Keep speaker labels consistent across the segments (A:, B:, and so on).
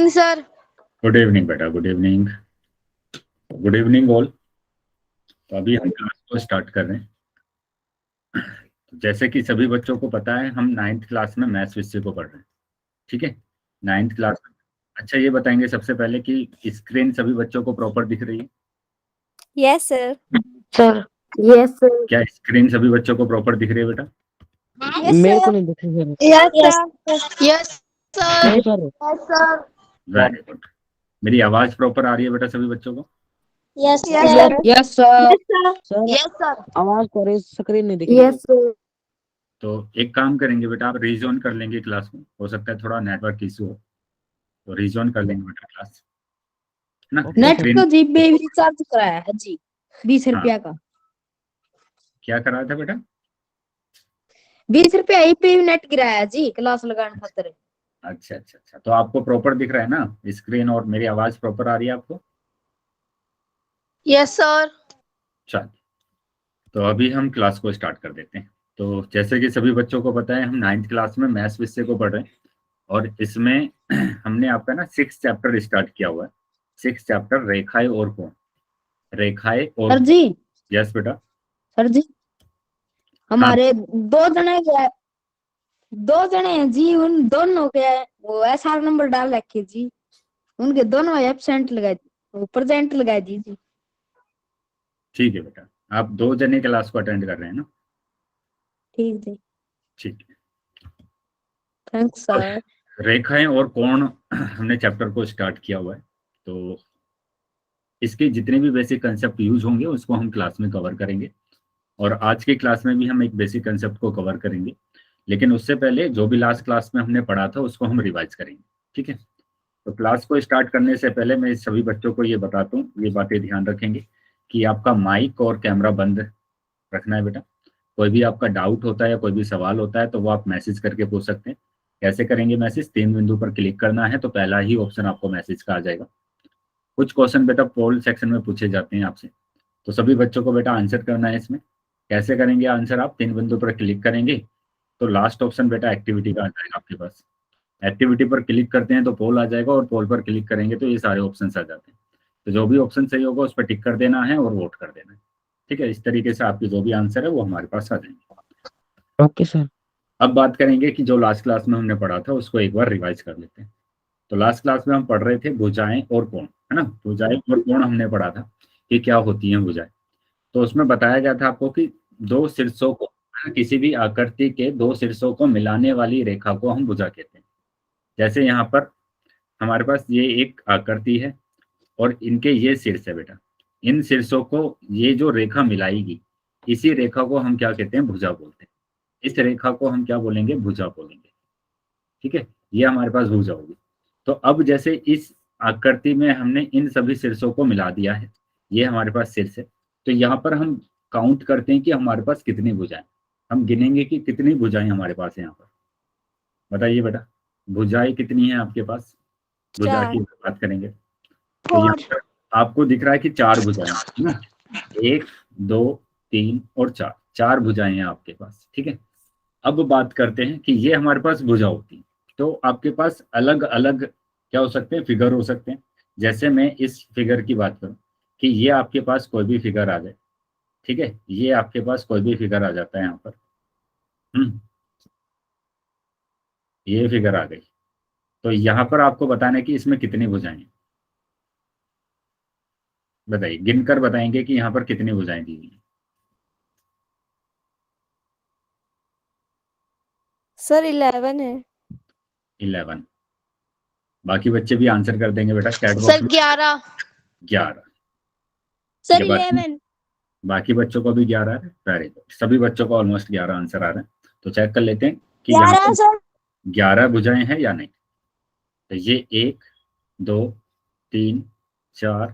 A: Evening sir.
B: Good evening बेटा, good evening. Good evening all. तो अभी हम क्लास को स्टार्ट कर रहे हैं। तो जैसे कि सभी बच्चों को पता है, हम नाइन्थ क्लास में मैथ्स विषय को पढ़ रहे हैं। ठीक है, नाइन्थ क्लास में। अच्छा, ये बताएंगे सबसे पहले कि स्क्रीन सभी बच्चों को प्रॉपर दिख रही है?
A: Yes sir.
C: Sir yes sir.
B: क्या स्क्रीन सभी बच्चों को प्रॉपर दिख रही है बेटा?
C: मेरे को नहीं दिख रही sir.
A: Yes sir. Yes sir.
C: नहीं sir.
A: Yes sir.
B: Very good. मेरी आवाज प्रॉपर आ रही है बेटा सभी बच्चों को?
A: Yes
C: yes
A: sir.
C: Yes sir. Sir
A: yes sir.
C: आवाज तो रही, स्क्रीन नहीं दिख रही। Yes sir.
B: तो एक काम करेंगे बेटा, आप रीजॉइन कर लेंगे क्लास में। हो सकता है थोड़ा नेटवर्क इशू हो, तो रीजॉइन कर लेंगे बेटा क्लास, है ना?
C: Net
B: screen.
C: तो जी पे रिचार्ज कराया है जी, 20 रुपया का।
B: क्या कराया था बेटा?
C: 20 रुपया ही पे नेट गिराया जी, क्लास लगाने खातिर।
B: अच्छा अच्छा अच्छा, तो आपको प्रॉपर दिख रहा है ना स्क्रीन, और मेरी आवाज प्रॉपर आ रही है आपको?
A: Yes sir.
B: चल, तो अभी हम क्लास को स्टार्ट कर देते हैं। तो जैसे कि सभी बच्चों को पता है, हम नाइन्थ क्लास में मैथ्स विषय को पढ़ रहे हैं। और इसमें हमने आपका ना 6 चैप्टर स्टार्ट किया हुआ है। 6 चैप्टर, रेखाएं और कोण। रेखाएं और
C: सर
B: कोण।
C: जी,
B: यस बेटा।
C: सर जी
B: हाँ,
C: हमारे दो जने हैं जी, उन दोनों के वो SR नंबर डाल रखे जी, उनके दोनों एब्सेंट लगाए, वो प्रेजेंट लगाए जी।
B: ठीक है बेटा। आप 2 जने क्लास को अटेंड कर रहे हैं ना?
C: ठीक जी,
B: ठीक है।
C: Thanks sir.
B: रेखाएं और कोण हमने चैप्टर को स्टार्ट किया हुआ है। तो इसके जितने भी बेसिक कंसेप्ट यूज होंगे उसको हम क्लास में कवर करेंगे। और आज की क्लास में भी हम एक बेसिक कंसेप्ट को कवर करेंगे। लेकिन उससे पहले जो भी लास्ट क्लास में हमने पढ़ा था उसको हम रिवाइज करेंगे। ठीक है। तो क्लास को स्टार्ट करने से पहले मैं सभी बच्चों को ये बताता हूँ, ये बातें ध्यान रखेंगे कि आपका माइक और कैमरा बंद रखना है बेटा। कोई भी आपका डाउट होता है या कोई भी सवाल होता है तो वो आप मैसेज करके पूछ सकते हैं। कैसे करेंगे मैसेज? 3 बिंदु पर क्लिक करना है तो पहला ही ऑप्शन आपको मैसेज का आ जाएगा। कुछ क्वेश्चन बेटा पोल सेक्शन में पूछे जाते हैं आपसे, तो सभी बच्चों को बेटा आंसर करना है इसमें। कैसे करेंगे आंसर? आप 3 बिंदु पर क्लिक करेंगे तो लास्ट ऑप्शन बेटा एक्टिविटी का आ जाएगा आपके पास। एक्टिविटी पर क्लिक करते हैं तो पोल आ जाएगा, और पोल पर क्लिक करेंगे तो ये सारे ऑप्शन आ जाते हैं। तो जो भी ऑप्शन सही होगा उस पर टिक कर देना है और वोट कर देना है। ठीक है, इस तरीके से आपके जो भी आंसर है वो हमारे पास आ जाएंगे।
C: Okay sir.
B: अब बात करेंगे कि जो लास्ट क्लास में हमने पढ़ा था उसको एक बार रिवाइज कर लेते हैं। तो लास्ट क्लास में हम पढ़ रहे थे भुजाएं और कोण, है ना? भुजाएं और कोण हमने पढ़ा था कि क्या होती हैं भुजाएं। तो उसमें बताया गया था आपको कि दो शीर्षों को, किसी भी आकृति के 2 शीर्षों को मिलाने वाली रेखा को हम भुजा कहते हैं। जैसे यहाँ पर हमारे पास ये एक आकृति है और इनके ये शीर्ष है बेटा। इन शीर्षों को ये जो रेखा मिलाएगी, इसी रेखा को हम क्या कहते हैं? भुजा बोलते हैं। इस रेखा को हम क्या बोलेंगे? भुजा बोलेंगे। ठीक है, ये हमारे पास भुजा होगी। तो अब जैसे इस आकृति में हमने इन सभी शीर्षों को मिला दिया है, ये हमारे पास शीर्ष है। तो यहाँ पर हम काउंट करते हैं कि हमारे पास कितनी भुजाएं। हम गिनेंगे कि कितनी भुजाएं हमारे पास है यहाँ पर। बताइए बेटा, भुजाएं कितनी है आपके पास? भुजा की बात करेंगे तो यहाँ पर आपको दिख रहा है कि 4 भुजाएं हैं, है ना? 1, 2, 3 और 4, 4 भुजाएं हैं आपके पास। ठीक है। अब बात करते हैं कि ये हमारे पास भुजा होती है, तो आपके पास अलग अलग क्या हो सकते हैं? फिगर हो सकते हैं। जैसे मैं इस फिगर की बात करूं कि ये आपके पास कोई भी फिगर आ जाए। ठीक है, ये आपके पास कोई भी फिगर आ जाता है यहाँ पर। ये फिगर आ गई। तो यहाँ पर आपको बताना है कि इसमें कितनी भुजाएं हैं। बताइए, गिनकर बताएंगे कि यहाँ पर कितनी भुजाएं दी हुई हैं।
A: सर 11 है।
B: 11। बाकी बच्चे भी आंसर कर देंगे बेटा चैट बॉक्स
A: सर
B: में।
A: 11।
B: 11। ठीक
A: सर
B: है, बाकी
A: 11।
B: बाकी बच्चों को भी 11 है। वेरी गुड, सभी बच्चों को ऑलमोस्ट 11 आंसर आ रहे हैं। तो चेक कर लेते हैं कि यहाँ
A: 11
B: पर
A: सर।
B: 11 भुजाएं हैं या नहीं। तो ये 1, 2, 3, 4,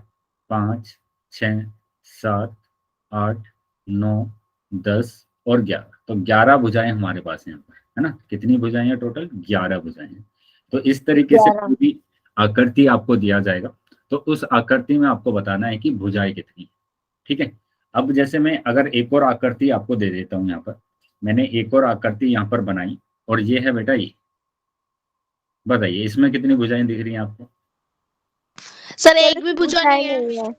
B: 5, 6, 7, 8, 9, 10 और 11। तो 11 भुजाएं हमारे पास हैं यहाँ पर, है ना? कितनी भुजाएं हैं टोटल? 11 भुजाएं हैं। तो इस तरीके से
C: 11।
B: कोई भी आकृति आपको दिया जाएगा तो उस आकृति में आपको बताना है कि भुजाएं कितनी है। ठीक है। अब जैसे मैं अगर एक और आकृति आपको दे देता हूँ, यहाँ पर मैंने एक और आकृति यहाँ पर बनाई और ये है बेटा ये। बताइए इसमें कितनी भुजाएं दिख रही हैं आपको?
A: सर एक भी भुजा नहीं है।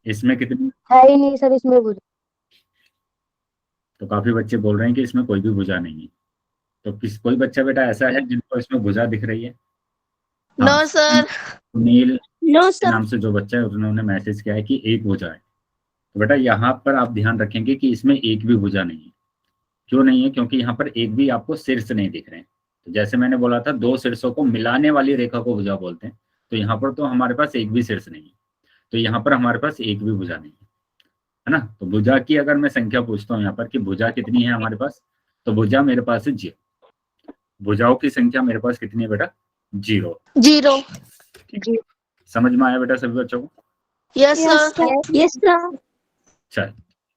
B: इसमें कितनी,
C: है ही नहीं सर इसमें कुछ।
B: तो काफी बच्चे बोल रहे हैं कि इसमें कोई भी भुजा नहीं है। तो कोई बच्चा बेटा ऐसा है जिनको इसमें भुजा दिख रही है?
A: नो
B: हाँ,
A: सर।
B: सुनील
A: नो
B: के नाम से जो बच्चा है उन्होंने मैसेज किया है कि एक भुजा है। तो बेटा यहाँ पर आप ध्यान रखेंगे कि इसमें एक भी भुजा नहीं है। क्यों नहीं है? क्योंकि यहाँ पर एक भी आपको शीर्ष नहीं दिख रहे हैं। तो जैसे मैंने बोला था, दो शीर्षों को मिलाने वाली रेखा को भुजा बोलते हैं। तो यहाँ पर तो हमारे पास एक भी शीर्ष नहीं है, तो यहाँ पर हमारे पास एक भी भुजा नहीं है ना। तो भुजा की अगर मैं संख्या पूछता हूँ यहाँ पर कि भुजा कितनी है हमारे पास, तो भुजा मेरे पास है 0। भुजाओं की संख्या मेरे पास कितनी है बेटा? 0।
A: 0।
B: समझ में आया बेटा सभी बच्चों को?
A: Yes sir. Yes sir.
B: चल,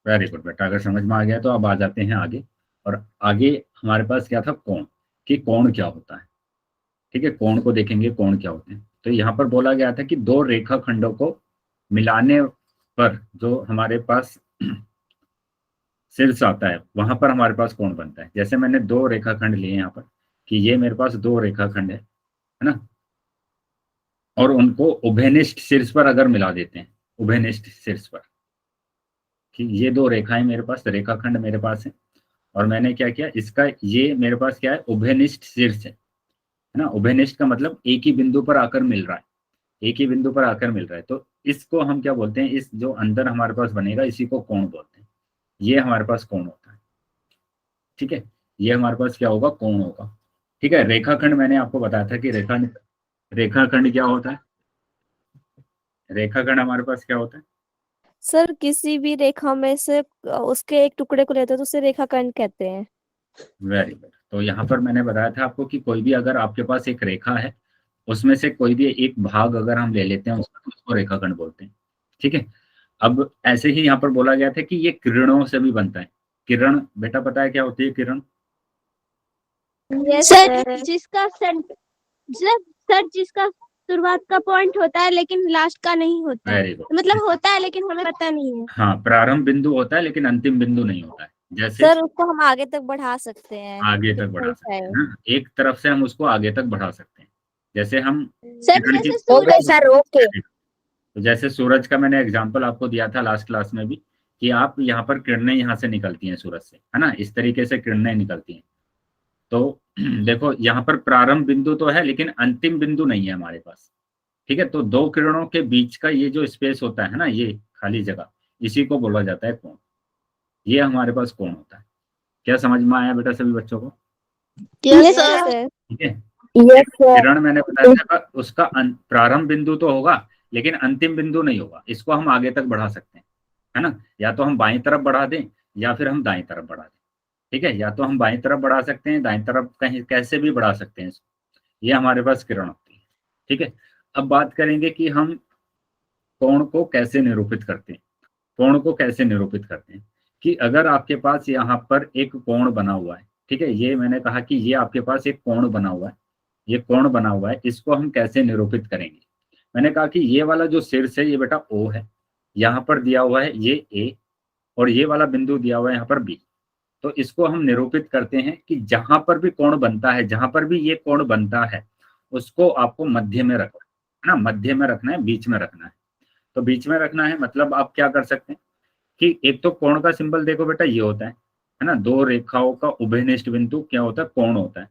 B: वेरी गुड बेटा। अगर समझ में आ गया तो अब आ जाते हैं आगे। और आगे हमारे पास क्या था? कोण, कि कोण क्या होता है। ठीक है, कोण को देखेंगे, कोण क्या होते हैं। तो यहाँ पर बोला गया था कि दो रेखाखंडों को मिलाने पर जो हमारे पास शीर्ष आता है वहां पर हमारे पास कोण बनता है। जैसे मैंने दो रेखाखंड लिए यहाँ पर कि ये मेरे पास दो रेखाखंड है ना, और उनको उभयनिष्ठ शीर्ष पर अगर मिला देते हैं, उभयनिष्ठ शीर्ष पर, कि ये दो रेखाएं मेरे पास, रेखाखंड मेरे पास है, और मैंने क्या किया, इसका ये मेरे पास क्या है? उभयनिष्ठ शीर्ष है ना। उभयनिष्ठ का मतलब एक ही बिंदु पर आकर मिल रहा है, एक ही बिंदु पर आकर मिल रहा है। तो इसको हम क्या बोलते हैं? इस जो अंदर हमारे पास बनेगा इसी को कोण बोलते हैं। ये हमारे पास कोण होता है। ठीक है, ये हमारे पास क्या होगा? कोण होगा। ठीक है, रेखाखंड मैंने आपको बताया था कि रेखाखंड क्या होता है? रेखाखंड हमारे पास क्या होता है?
A: सर किसी भी रेखा में से उसके एक टुकड़े को लेते हैं तो उसे रेखाखंड कहते हैं।
B: Very good. तो यहाँ पर मैंने बताया था आपको कि कोई भी अगर आपके पास एक रेखा है, उसमें से कोई भी एक भाग अगर हम ले लेते हैं उसका, तो उसको रेखाखंड बोलते हैं। ठीक है, अब ऐसे ही यहाँ पर बोला गया था कि ये किरणों से भी बनता है। किरण बेटा पता है क्या होती है किरण?
A: सर जिसका सर जिसका शुरुआत का पॉइंट होता है लेकिन लास्ट का नहीं होता है।
B: Very good.
A: मतलब होता है लेकिन हमें पता नहीं है।
B: हाँ, प्रारंभ बिंदु होता है लेकिन अंतिम बिंदु नहीं होता है। जैसे
A: सर उसको हम आगे तक बढ़ा सकते हैं।
B: आगे तक बढ़ा सकते हैं ना, एक तरफ से हम उसको आगे तक बढ़ा सकते हैं। जैसे हम
A: सर
B: किरण की,
A: जैसे सूरज सर ओके।
B: तो जैसे सूरज का मैंने एग्जांपल आपको दिया था लास्ट क्लास में भी, कि आप यहाँ पर किरणें यहाँ से निकलती हैं सूरज से, है ना, इस तरीके से किरणें निकलती हैं। तो देखो यहाँ पर प्रारंभ बिंदु तो है लेकिन अंतिम बिंदु नहीं है हमारे पास। ठीक है, तो दो किरणों के बीच का ये जो स्पेस होता है ना, ये खाली जगह, इसी को बोला जाता है कोण। ये हमारे पास कोण होता है। क्या समझ में आया बेटा सभी बच्चों को?
A: Yes sir.
B: ठीक है, किरण मैंने बताया था उसका प्रारंभ बिंदु तो होगा लेकिन अंतिम बिंदु नहीं होगा। इसको हम आगे तक बढ़ा सकते हैं, है ना। या तो हम बाईं तरफ बढ़ा दें या फिर हम दाईं तरफ बढ़ा दें। ठीक है, या तो हम बाईं तरफ बढ़ा सकते हैं, दाईं तरफ कहीं कैसे भी बढ़ा सकते हैं इसको। ये हमारे पास किरण होती है। ठीक है, अब बात करेंगे कि हम कोण को कैसे निरूपित करते हैं। कोण को कैसे निरूपित करते हैं कि अगर आपके पास यहाँ पर एक कोण बना हुआ है, ठीक है, ये मैंने कहा कि ये आपके पास एक कोण बना हुआ है, ये कोण बना हुआ है, इसको हम कैसे निरूपित करेंगे। मैंने कहा कि ये वाला जो शीर्ष है ये बेटा O है, यहाँ पर दिया हुआ है ये A, और ये वाला बिंदु दिया हुआ है यहाँ पर B। तो इसको हम निरूपित करते हैं कि जहां पर भी कोण बनता है, जहां पर भी ये कोण बनता है, उसको आपको मध्य में रखना है ना, मध्य में रखना है, बीच में रखना है। तो बीच में रखना है मतलब आप क्या कर सकते हैं कि एक तो कोण का सिंबल देखो बेटा ये होता है ना, दो रेखाओं का उभयनिष्ठ बिंदु क्या होता है? कोण होता है,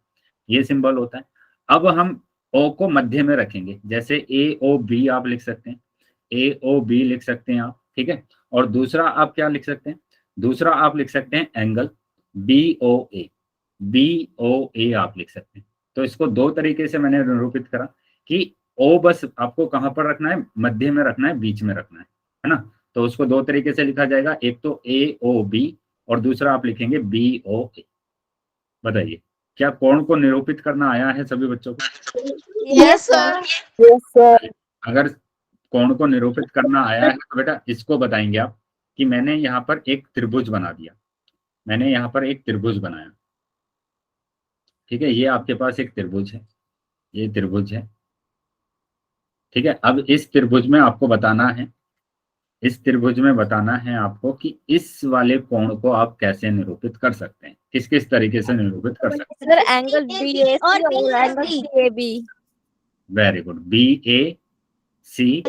B: ये सिंबल होता है। अब हम O को मध्य में रखेंगे, जैसे AOB आप लिख सकते हैं, AOB लिख सकते हैं आप। ठीक है, और दूसरा आप क्या लिख सकते हैं? दूसरा आप लिख सकते हैं एंगल BOA, BOA आप लिख सकते हैं। तो इसको दो तरीके से मैंने निरूपित करा कि O बस आपको कहां पर रखना है? मध्य में रखना है, बीच में रखना है ना। तो उसको दो तरीके से लिखा जाएगा, एक तो AOB और दूसरा आप लिखेंगे BOA। बताइए, क्या कोण को निरूपित करना आया है सभी बच्चों को?
A: Yes sir.
C: Yes sir.
B: अगर कोण को निरूपित करना आया है तो बेटा इसको बताएंगे आप कि मैंने यहाँ पर एक त्रिभुज बना दिया, मैंने यहाँ पर एक त्रिभुज बनाया। ठीक है, ये आपके पास एक त्रिभुज है, ये त्रिभुज है। ठीक है, अब इस त्रिभुज में आपको बताना है, इस त्रिभुज में बताना है आपको कि इस वाले कोण को आप कैसे निरूपित कर सकते हैं, किस किस तरीके से निरूपित कर सकते हैं।
A: सर एंगल BAC और angle CAB।
B: Very good, BA सी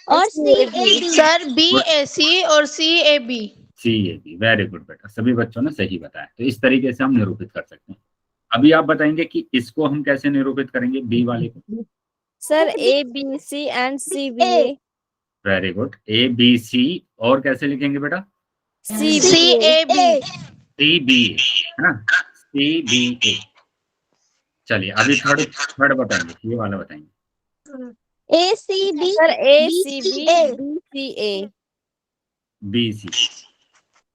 A: और CAB।
D: सर BAC और CAB।
B: CAB। वेरी गुड बेटा, सभी बच्चों ने सही बताया। तो इस तरीके से हम निरूपित कर सकते हैं। अभी आप बताएंगे कि इसको हम कैसे निरूपित करेंगे, बी वाले को।
E: Sir ABC and CBA।
B: Very good, ABC और कैसे लिखेंगे बेटा?
D: CAB।
B: CBA, है ना, CBA। चलिए अभी थर्ड बताएंगे, ये वाला बताएंगे।
A: ACB
E: sir ACB
A: BCA।
E: BCA।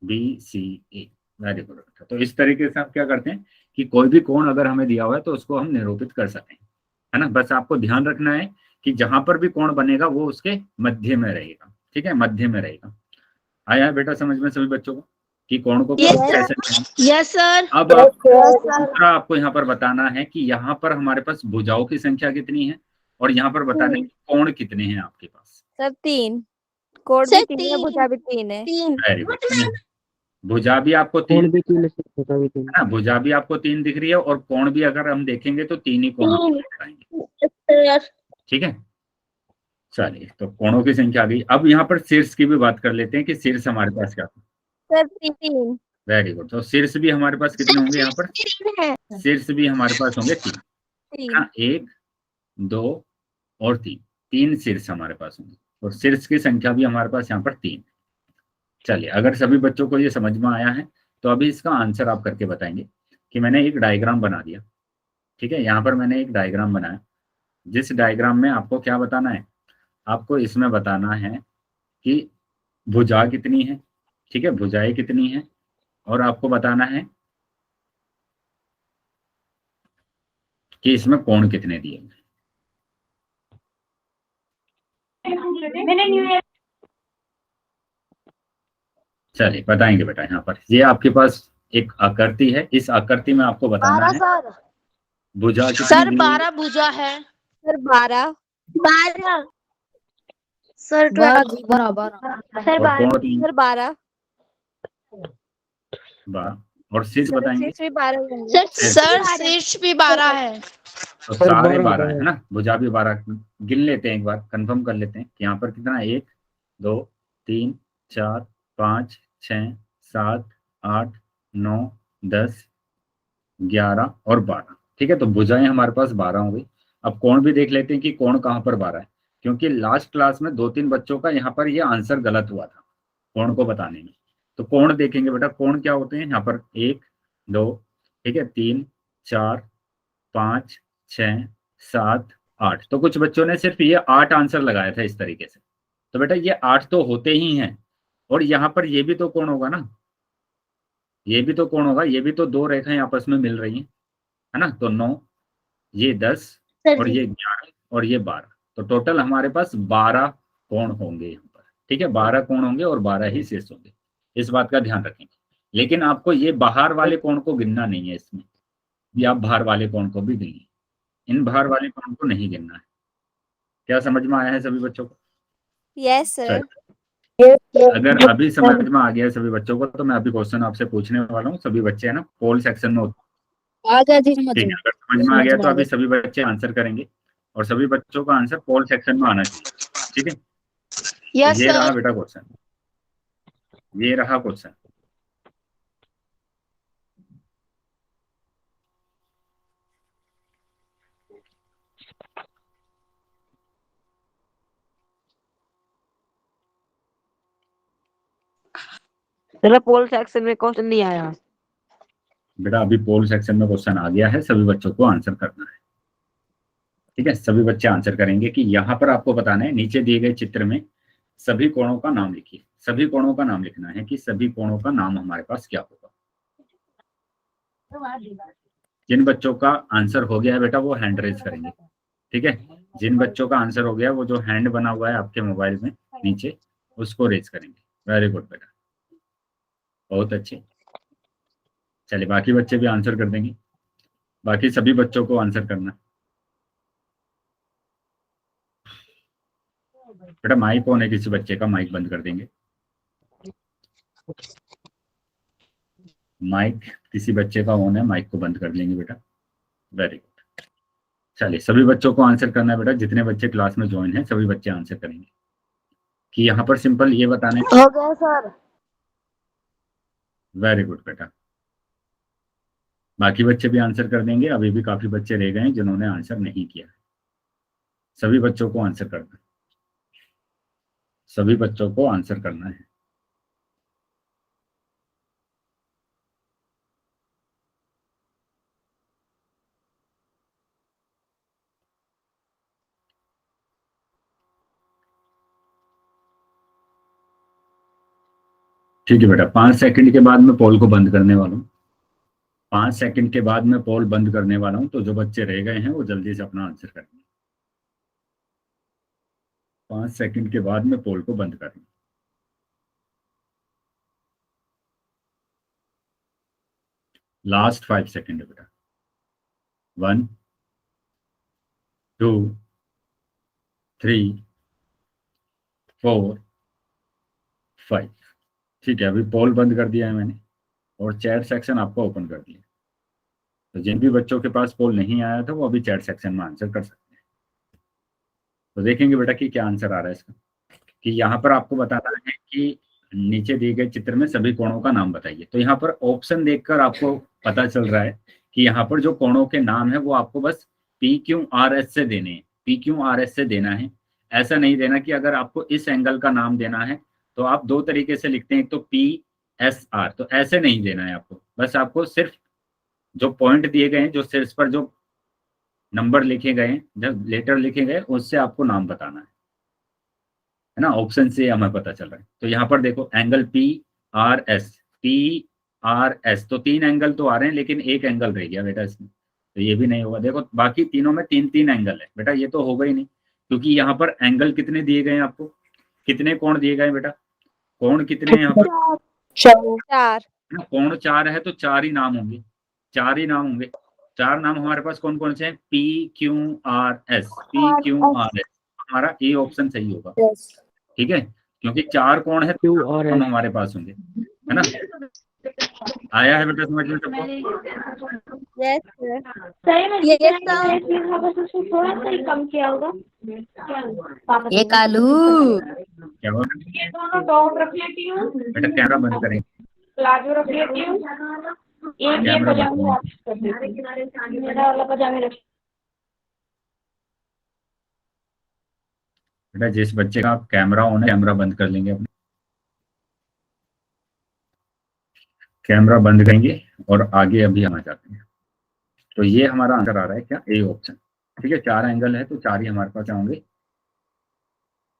B: BCA। Very good. तो इस तरीके से आप क्या करते हैं कि कोई भी कोण अगर हमें दिया हुआ है तो उसको हम निरूपित कर सकते हैं, है ना। बस आपको ध्यान रखना है कि जहां पर भी कोण बनेगा वो उसके मध्य में रहेगा, ठीक है, मध्य में रहेगा। आया है बेटा समझ में सभी बच्चों को कि कोण को
D: Yes,
B: कैसे लिखेंगे?
D: Yes sir.
B: अब दूसरा आपको यहाँ पर बताना है कि यहाँ पर हमारे पास भुजाओं की संख्या कितनी है और यहाँ पर बताना है कि कोण कितने हैं आपके पास।
E: सर 3। कोण भी
A: सर
E: 3 है, भुजा भी 3 है।
A: 3।
B: Very good. भुजा भी आपको 3 है ना, भुजा भी आपको 3 दिख रही है और कोण भी अगर हम देखेंगे तो 3 ही कोण आपको दिखाएंगे, ठीक है। चलिए तो कोणों की संख्या आ गई। अब यहाँ पर शीर्ष की भी बात कर लेते हैं कि शीर्ष हमारे पास क्या था।
E: सर 3।
B: Very good. तो शीर्ष भी हमारे पास कितने होंगे यहाँ पर? शीर्ष भी हमारे पास होंगे 3, है ना, 1 2 और 3। 3 शीर्ष हमारे पास होंगे और शीर्ष की संख्या भी हमारे पास यहाँ पर 3। चलिए अगर सभी बच्चों को ये समझ में आया है तो अभी इसका आंसर आप करके बताएंगे कि मैंने एक डायग्राम बना दिया, ठीक है। यहाँ पर मैंने एक डायग्राम बनाया, जिस डायग्राम में आपको क्या बताना है, आपको इसमें बताना है कि भुजा कितनी है, ठीक है, भुजाएं कितनी है, और आपको बताना है कि इसमें कोण कितने दिए हैं। चलिए बताएंगे बेटा। यहाँ पर ये आपके पास एक आकृति है, इस आकृति में आपको बताना है भुजा कितनी
D: सर
B: दी हुई है।
D: 12 भुजा है।
E: सर 12।
A: 12।
D: सर
C: 12
A: सर
B: और कोण 3,
E: सर 12।
B: 12 और शीर्ष
E: सर
B: बताएंगे।
E: शीर्ष भी 12 होंगे।
D: सर शीर्ष भी 12 है।
B: तो सारे 12 है ना, भुजा भी 12। गिन लेते हैं, एक बार कंफर्म कर लेते हैं कि यहाँ पर कितना है। 1 2 3 4 5 6 7 8 9 10 11 और 12, ठीक है। तो भुजाएं हमारे पास 12 हो गई। अब कोण भी देख लेते हैं कि कोण कहाँ पर 12 है, क्योंकि लास्ट क्लास में 2-3 बच्चों का यहाँ पर ये आंसर गलत हुआ था कोण को बताने में। तो कोण देखेंगे बेटा, कोण क्या होते हैं यहाँ पर, 1 2, ठीक है, 3 4 5 6 7 8। तो कुछ बच्चों ने सिर्फ ये 8 आंसर लगाया था इस तरीके से। तो बेटा ये 8 तो होते ही हैं, और यहाँ पर ये भी तो कोण होगा ना, ये भी तो कोण होगा, ये भी तो 2 रेखाएं आपस में मिल रही हैं, है ना। तो 9, ये 10 और ये 11 और ये 12। तो टोटल हमारे पास 12 कोण होंगे यहाँ पर, ठीक है। 12 कोण होंगे और 12 ही शेष होंगे, इस बात का ध्यान रखेंगे। लेकिन आपको ये बाहर वाले कोण को गिनना नहीं है इसमें, भी आप बाहर वाले कोण को भी गिनिए, इन बाहर वाले कोण को नहीं गिनना है। क्या समझ में आया है सभी बच्चों को?
E: Yes sir.
B: अगर अभी समझ में आ गया है सभी बच्चों को तो मैं अभी क्वेश्चन आपसे पूछने वाला हूँ। सभी बच्चे है ना, पोल सेक्शन में
C: आ गया जी समझ
B: ठीक है। अगर समझ में आ गया तो अभी सभी बच्चे आंसर करेंगे और सभी बच्चों का आंसर पोल सेक्शन में आना चाहिए, ठीक है।
D: यस
B: ये रहा
D: सर।
B: बेटा क्वेश्चन, ये रहा क्वेश्चन।
F: पोल सेक्शन में क्वेश्चन नहीं आया
B: बेटा अभी पोल सेक्शन में क्वेश्चन आ गया है, सभी बच्चों को आंसर करना है, ठीक है। सभी बच्चे आंसर करेंगे कि यहाँ पर आपको बताना है, नीचे दिए गए चित्र में सभी कोणों का नाम लिखिए। सभी कोणों का नाम लिखना है कि सभी कोणों का नाम हमारे पास क्या होगा। जिन बच्चों का आंसर हो गया है बेटा वो हैंड रेज करेंगे, ठीक है। जिन बच्चों का आंसर हो गया वो जो हैंड बना हुआ है आपके मोबाइल में नीचे उसको रेज करेंगे। वेरी गुड बेटा, बहुत अच्छे। चलिए बाकी बच्चे भी आंसर कर देंगे, बाकी सभी बच्चों को आंसर करना। बेटा माइक ऑन है, किसी बच्चे का माइक बंद कर देंगे। माइक किसी बच्चे का ऑन है, माइक को बंद कर लेंगे बेटा। Very good. चलिए, सभी बच्चों को आंसर करना है बेटा, जितने बच्चे क्लास में ज्वाइन हैं सभी बच्चे आंसर करेंगे। कि यहाँ पर सिंपल ये बताने,
D: हो गया सर।
B: वेरी गुड बेटा। बाकी बच्चे भी आंसर कर देंगे, अभी भी काफी बच्चे रह गए हैं जिन्होंने आंसर नहीं किया। सभी बच्चों को आंसर करना है, सभी बच्चों को आंसर करना है। ठीक है बेटा, 5 सेकंड के बाद मैं पोल को बंद करने वाला हूँ। 5 सेकंड के बाद मैं पोल बंद करने वाला हूँ, तो जो बच्चे रह गए हैं वो जल्दी से अपना आंसर करेंगे। 5 सेकंड के बाद मैं पोल को बंद करेंगे। लास्ट 5 सेकंड है बेटा। 1 2 3 4 5। ठीक है, अभी पोल बंद कर दिया है मैंने और चैट सेक्शन आपको ओपन कर दिया। तो जिन भी बच्चों के पास पोल नहीं आया था वो अभी चैट सेक्शन में आंसर कर सकते हैं। तो देखेंगे बेटा कि क्या आंसर आ रहा है इसका। कि यहाँ पर आपको बताना है कि नीचे दिए गए चित्र में सभी कोणों का नाम बताइए। तो यहाँ पर ऑप्शन देखकर आपको पता चल रहा है कि यहाँ पर जो कोणों के नाम है वो आपको बस PQRS से देने हैं, PQRS से देना है। ऐसा नहीं देना कि अगर आपको इस एंगल का नाम देना है तो आप दो तरीके से लिखते हैं, एक तो PSR, तो ऐसे नहीं देना है आपको। बस आपको सिर्फ जो पॉइंट दिए गए हैं, जो शीर्ष पर जो नंबर लिखे गए हैं, जब लेटर लिखे गए, उससे आपको नाम बताना है ना। ऑप्शन से हमें पता चल रहा है। तो यहाँ पर देखो एंगल PRS, तो 3 एंगल तो आ रहे हैं लेकिन एक एंगल रह गया बेटा इसमें, तो ये भी नहीं होगा। देखो बाकी तीनों में 3-3 एंगल है बेटा, ये तो होगा ही नहीं, क्योंकि यहाँ पर एंगल कितने दिए गए हैं आपको, कितने कोण दिए गए बेटा, कोण कितने हैं यहाँ पर,
E: 4।
B: कोण 4 है तो 4 ही नाम होंगे, 4 ही नाम होंगे। 4 नाम हमारे पास कौन कौन से हैं, PQRS, हमारा ए ऑप्शन सही होगा। ठीक है, क्योंकि 4 कोण है तो 4 कोण हमारे पास होंगे, है ना। आया है बेटा समझ में सबको?
E: Yes sir.
A: थोड़ा सा ही कम किया होगा।
C: ये कालू
B: क्या होगा
A: ये दोनों टॉप रख लेती हूँ,
B: बेटा, कैमरा बंद करें,
A: प्लाजो रख लेती हूँ, एक ये
B: कैमरा बंद
A: पजामा वापस कर देती हूँ, मेरा वाला पजामे रख।
B: बेटा जिस बच्चे का कैमरा ऑन है कैमरा बंद कर लेंगे अपने, कैमरा बंद करेंगे और आगे अभी हम आ जाते हैं। तो ये हमारा आंसर आ रहा है क्या, ए ऑप्शन। ठीक है, 4 एंगल है तो 4 ही हमारे पास होंगे,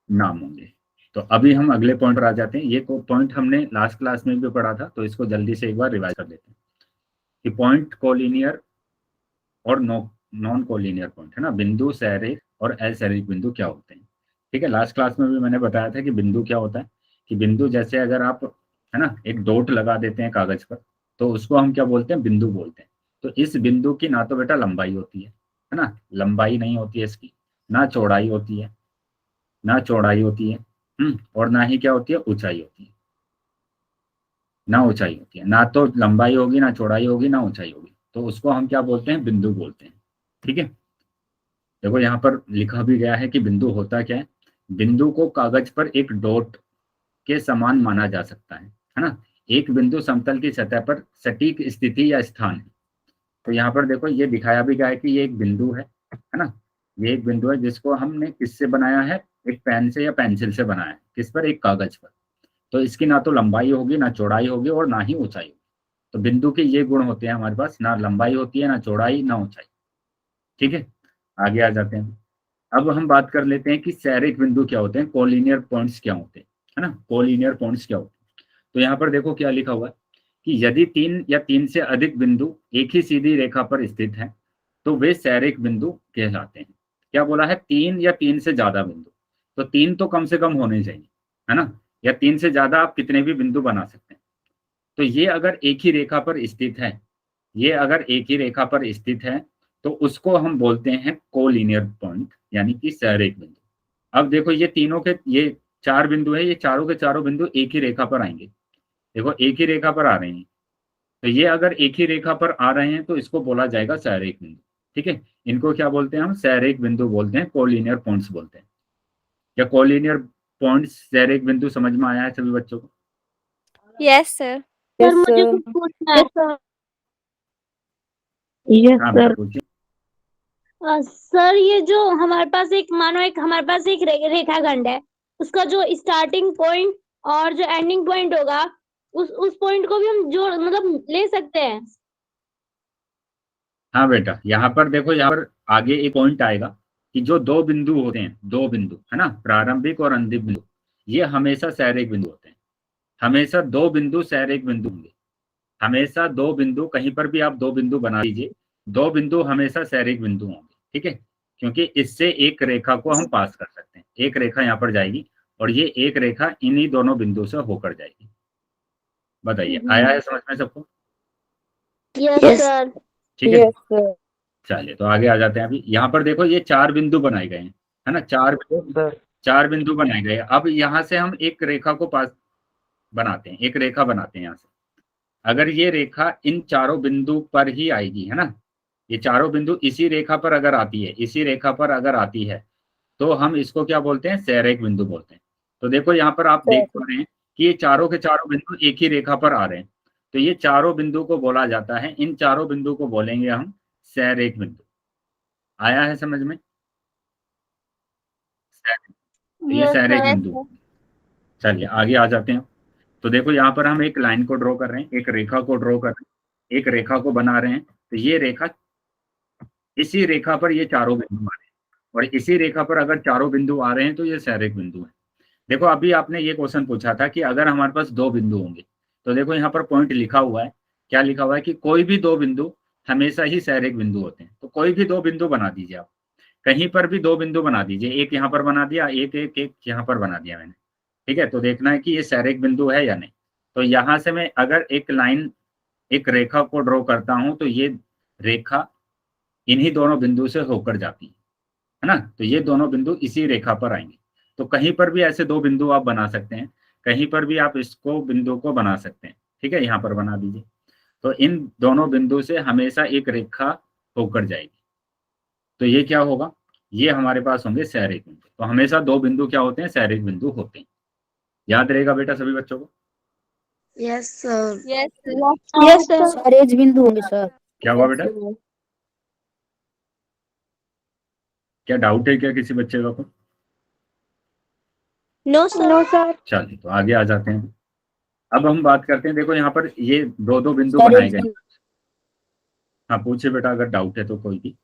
B: नाम होंगे। तो अभी हम अगले पॉइंट पर आ जाते हैं। ये पॉइंट हमने लास्ट क्लास में भी पढ़ा था, तो इसको जल्दी से एक बार रिवाइज कर लेते हैं कि पॉइंट कोलिनियर और नॉन कोलिनियर पॉइंट, है ना, बिंदु सैरिक और असैरिक बिंदु क्या होते हैं। ठीक है, लास्ट क्लास में भी मैंने बताया था कि बिंदु क्या होता है, कि बिंदु जैसे अगर आप, है ना, एक डॉट लगा देते हैं कागज पर, तो उसको हम क्या बोलते हैं, बिंदु बोलते हैं। तो इस बिंदु की ना तो बेटा लंबाई होती है ना, लंबाई नहीं होती है इसकी, ना चौड़ाई होती है, ना चौड़ाई होती है, और ना ही क्या होती है, ऊंचाई होती है, ना ऊंचाई होती है, ना तो लंबाई होगी, ना चौड़ाई होगी, ना ऊंचाई होगी। तो उसको हम क्या बोलते हैं, बिंदु बोलते हैं। ठीक है, देखो यहाँ पर लिखा भी गया है कि बिंदु होता क्या है। बिंदु को कागज पर एक डॉट के समान माना जा सकता है ना। एक बिंदु समतल की सतह पर सटीक स्थिति या स्थान है। तो यहाँ पर देखो ये दिखाया भी गया है कि ये एक बिंदु है ना, ये एक बिंदु है जिसको हमने किससे बनाया है, एक पेन से या पेंसिल से बनाया है, किस पर, एक कागज पर। तो इसकी ना तो लंबाई होगी, ना चौड़ाई होगी, और ना ही ऊंचाई होगी। तो बिंदु के ये गुण होते हैं हमारे पास, ना लंबाई होती है, ना चौड़ाई, ना ऊंचाई। ठीक है, आगे आ जाते हैं। अब हम बात कर लेते हैं कि सैरिक बिंदु क्या होते हैं, कोलिनियर पॉइंट्स क्या होते हैं, है ना, कोलिनियर पॉइंट्स क्या होते हैं। तो यहाँ पर देखो क्या लिखा हुआ है कि यदि 3 या 3 से अधिक बिंदु एक ही सीधी रेखा पर स्थित हैं तो वे सैरिक बिंदु कहलाते हैं। क्या बोला है, 3 या 3 से ज्यादा बिंदु, तो 3 तो कम से कम होने चाहिए, है ना, या 3 से ज्यादा आप कितने भी बिंदु बना सकते हैं। तो ये अगर एक ही रेखा पर स्थित है, ये अगर एक ही रेखा पर स्थित है तो उसको हम बोलते हैं कोलिनियर पॉइंट, यानी कि सैरिक बिंदु। अब देखो ये तीनों के, ये 4 बिंदु है, ये चारों के चारों बिंदु एक ही रेखा पर आएंगे। देखो एक ही रेखा पर आ रहे हैं, तो ये अगर एक ही रेखा पर आ रहे हैं तो इसको बोला जाएगा सैरिक बिंदु। ठीक है, इनको क्या बोलते हैं हम? सैरेक बिंदु बोलते हैं, कोलिनियर पॉइंट्स बोलते हैं। क्या कोलिनियर पॉइंट्स सैरेक बिंदु समझ में आया है सभी बच्चों को?
E: Yes sir.
A: सर मुझे कुछ पूछना है।
F: यस
B: हाँ
F: सर।
B: बेटा पूछिए।
A: सर ये जो हमारे पास एक मानो एक हमारे पास एक रेखाखंड है, उसका जो स्टार्टिंग पॉइंट और जो एंडिंग पॉइंट होगा उस पॉइंट को भी हम जोड़ मतलब ले सकते हैं।
B: हाँ बेटा, यहाँ पर देखो, यहाँ पर आगे एक पॉइंट आएगा कि जो दो बिंदु होते हैं, दो बिंदु है ना, प्रारंभिक और अंतिम बिंदु, ये हमेशा सैरेक बिंदु होते हैं। हमेशा दो बिंदु सैरेक बिंदु होंगे। हमेशा दो बिंदु, कहीं पर भी आप दो बिंदु बना लीजिए, दो बिंदु हमेशा सैरेक बिंदु होंगे, ठीक है, क्योंकि इससे एक रेखा को हम पास कर सकते हैं। एक रेखा यहाँ पर जाएगी और ये एक रेखा इन्हीं दोनों बिंदु से होकर जाएगी। बताइए, आया है समझ में सबको?
A: Yes sir.
B: ठीक है, चलिए तो आगे आ जाते हैं। अभी यहाँ पर देखो, ये चार बिंदु बनाए गए हैं, है ना, चार बिंदु बनाए गए हैं। अब यहाँ से हम एक रेखा को पास बनाते हैं, एक रेखा बनाते हैं यहाँ से। अगर ये रेखा इन चारों बिंदु पर ही आएगी, है ना, ये चारों बिंदु इसी रेखा पर अगर आती है, इसी रेखा पर अगर आती है, तो हम इसको क्या बोलते हैं? सैरेक बिंदु बोलते हैं। तो देखो यहाँ पर आप देख पा रहे हैं कि ये चारों के चारों बिंदु एक ही रेखा पर आ रहे हैं, तो ये चारों बिंदु को बोला जाता है, इन चारों बिंदु को बोलेंगे हम सैरेक बिंदु। आया है समझ में? तो ये सैरेक बिंदु। चलिए आगे आ जाते हैं। तो देखो यहाँ पर हम एक लाइन को ड्रॉ कर रहे हैं, एक रेखा को ड्रॉ कर रहे हैं, एक रेखा को बना रहे हैं। तो ये रेखा, इसी रेखा पर ये चारों बिंदु आ रहे हैं, और इसी रेखा पर अगर चारों बिंदु आ रहे हैं तो ये सैरेक बिंदु है। देखो अभी आपने ये क्वेश्चन पूछा था कि अगर हमारे पास दो बिंदु होंगे, तो देखो यहाँ पर पॉइंट लिखा हुआ है, क्या लिखा हुआ है कि कोई भी दो बिंदु हमेशा ही सैरेक बिंदु होते हैं। तो कोई भी दो बिंदु बना दीजिए आप, कहीं पर भी दो बिंदु बना दीजिए, एक यहाँ पर बना दिया, एक यहाँ पर बना दिया मैंने, ठीक है। तो देखना है कि ये सैरेक बिंदु है या नहीं। तो यहाँ से मैं अगर एक लाइन, एक रेखा को ड्रॉ करता हूं, तो ये रेखा इन्हीं दोनों बिंदु से होकर जाती है ना, तो ये दोनों बिंदु इसी रेखा पर आएंगे। तो कहीं पर भी ऐसे दो बिंदु आप बना सकते हैं, कहीं पर भी आप इसको बिंदु को बना सकते हैं, ठीक है, यहाँ पर बना दीजिए। तो इन दोनों बिंदु से हमेशा एक रेखा होकर जाएगी, तो ये क्या होगा? ये हमारे पास होंगे सैरेक बिंदु। तो हमेशा दो बिंदु क्या होते हैं? सैरेक बिंदु होते हैं। याद रहेगा बेटा सभी बच्चों को?
D: Yes sir.
E: Yes sir.
C: सैरेक बिंदु होंगे सर।
B: क्या हुआ बेटा? क्या डाउट है क्या किसी बच्चे का?
E: No sir.
B: चलिए तो आगे आ जाते हैं। अब हम बात करते हैं, देखो यहाँ पर ये दो दो बिंदु बनाए गए। हाँ पूछे बेटा, अगर डाउट है तो कोई भी।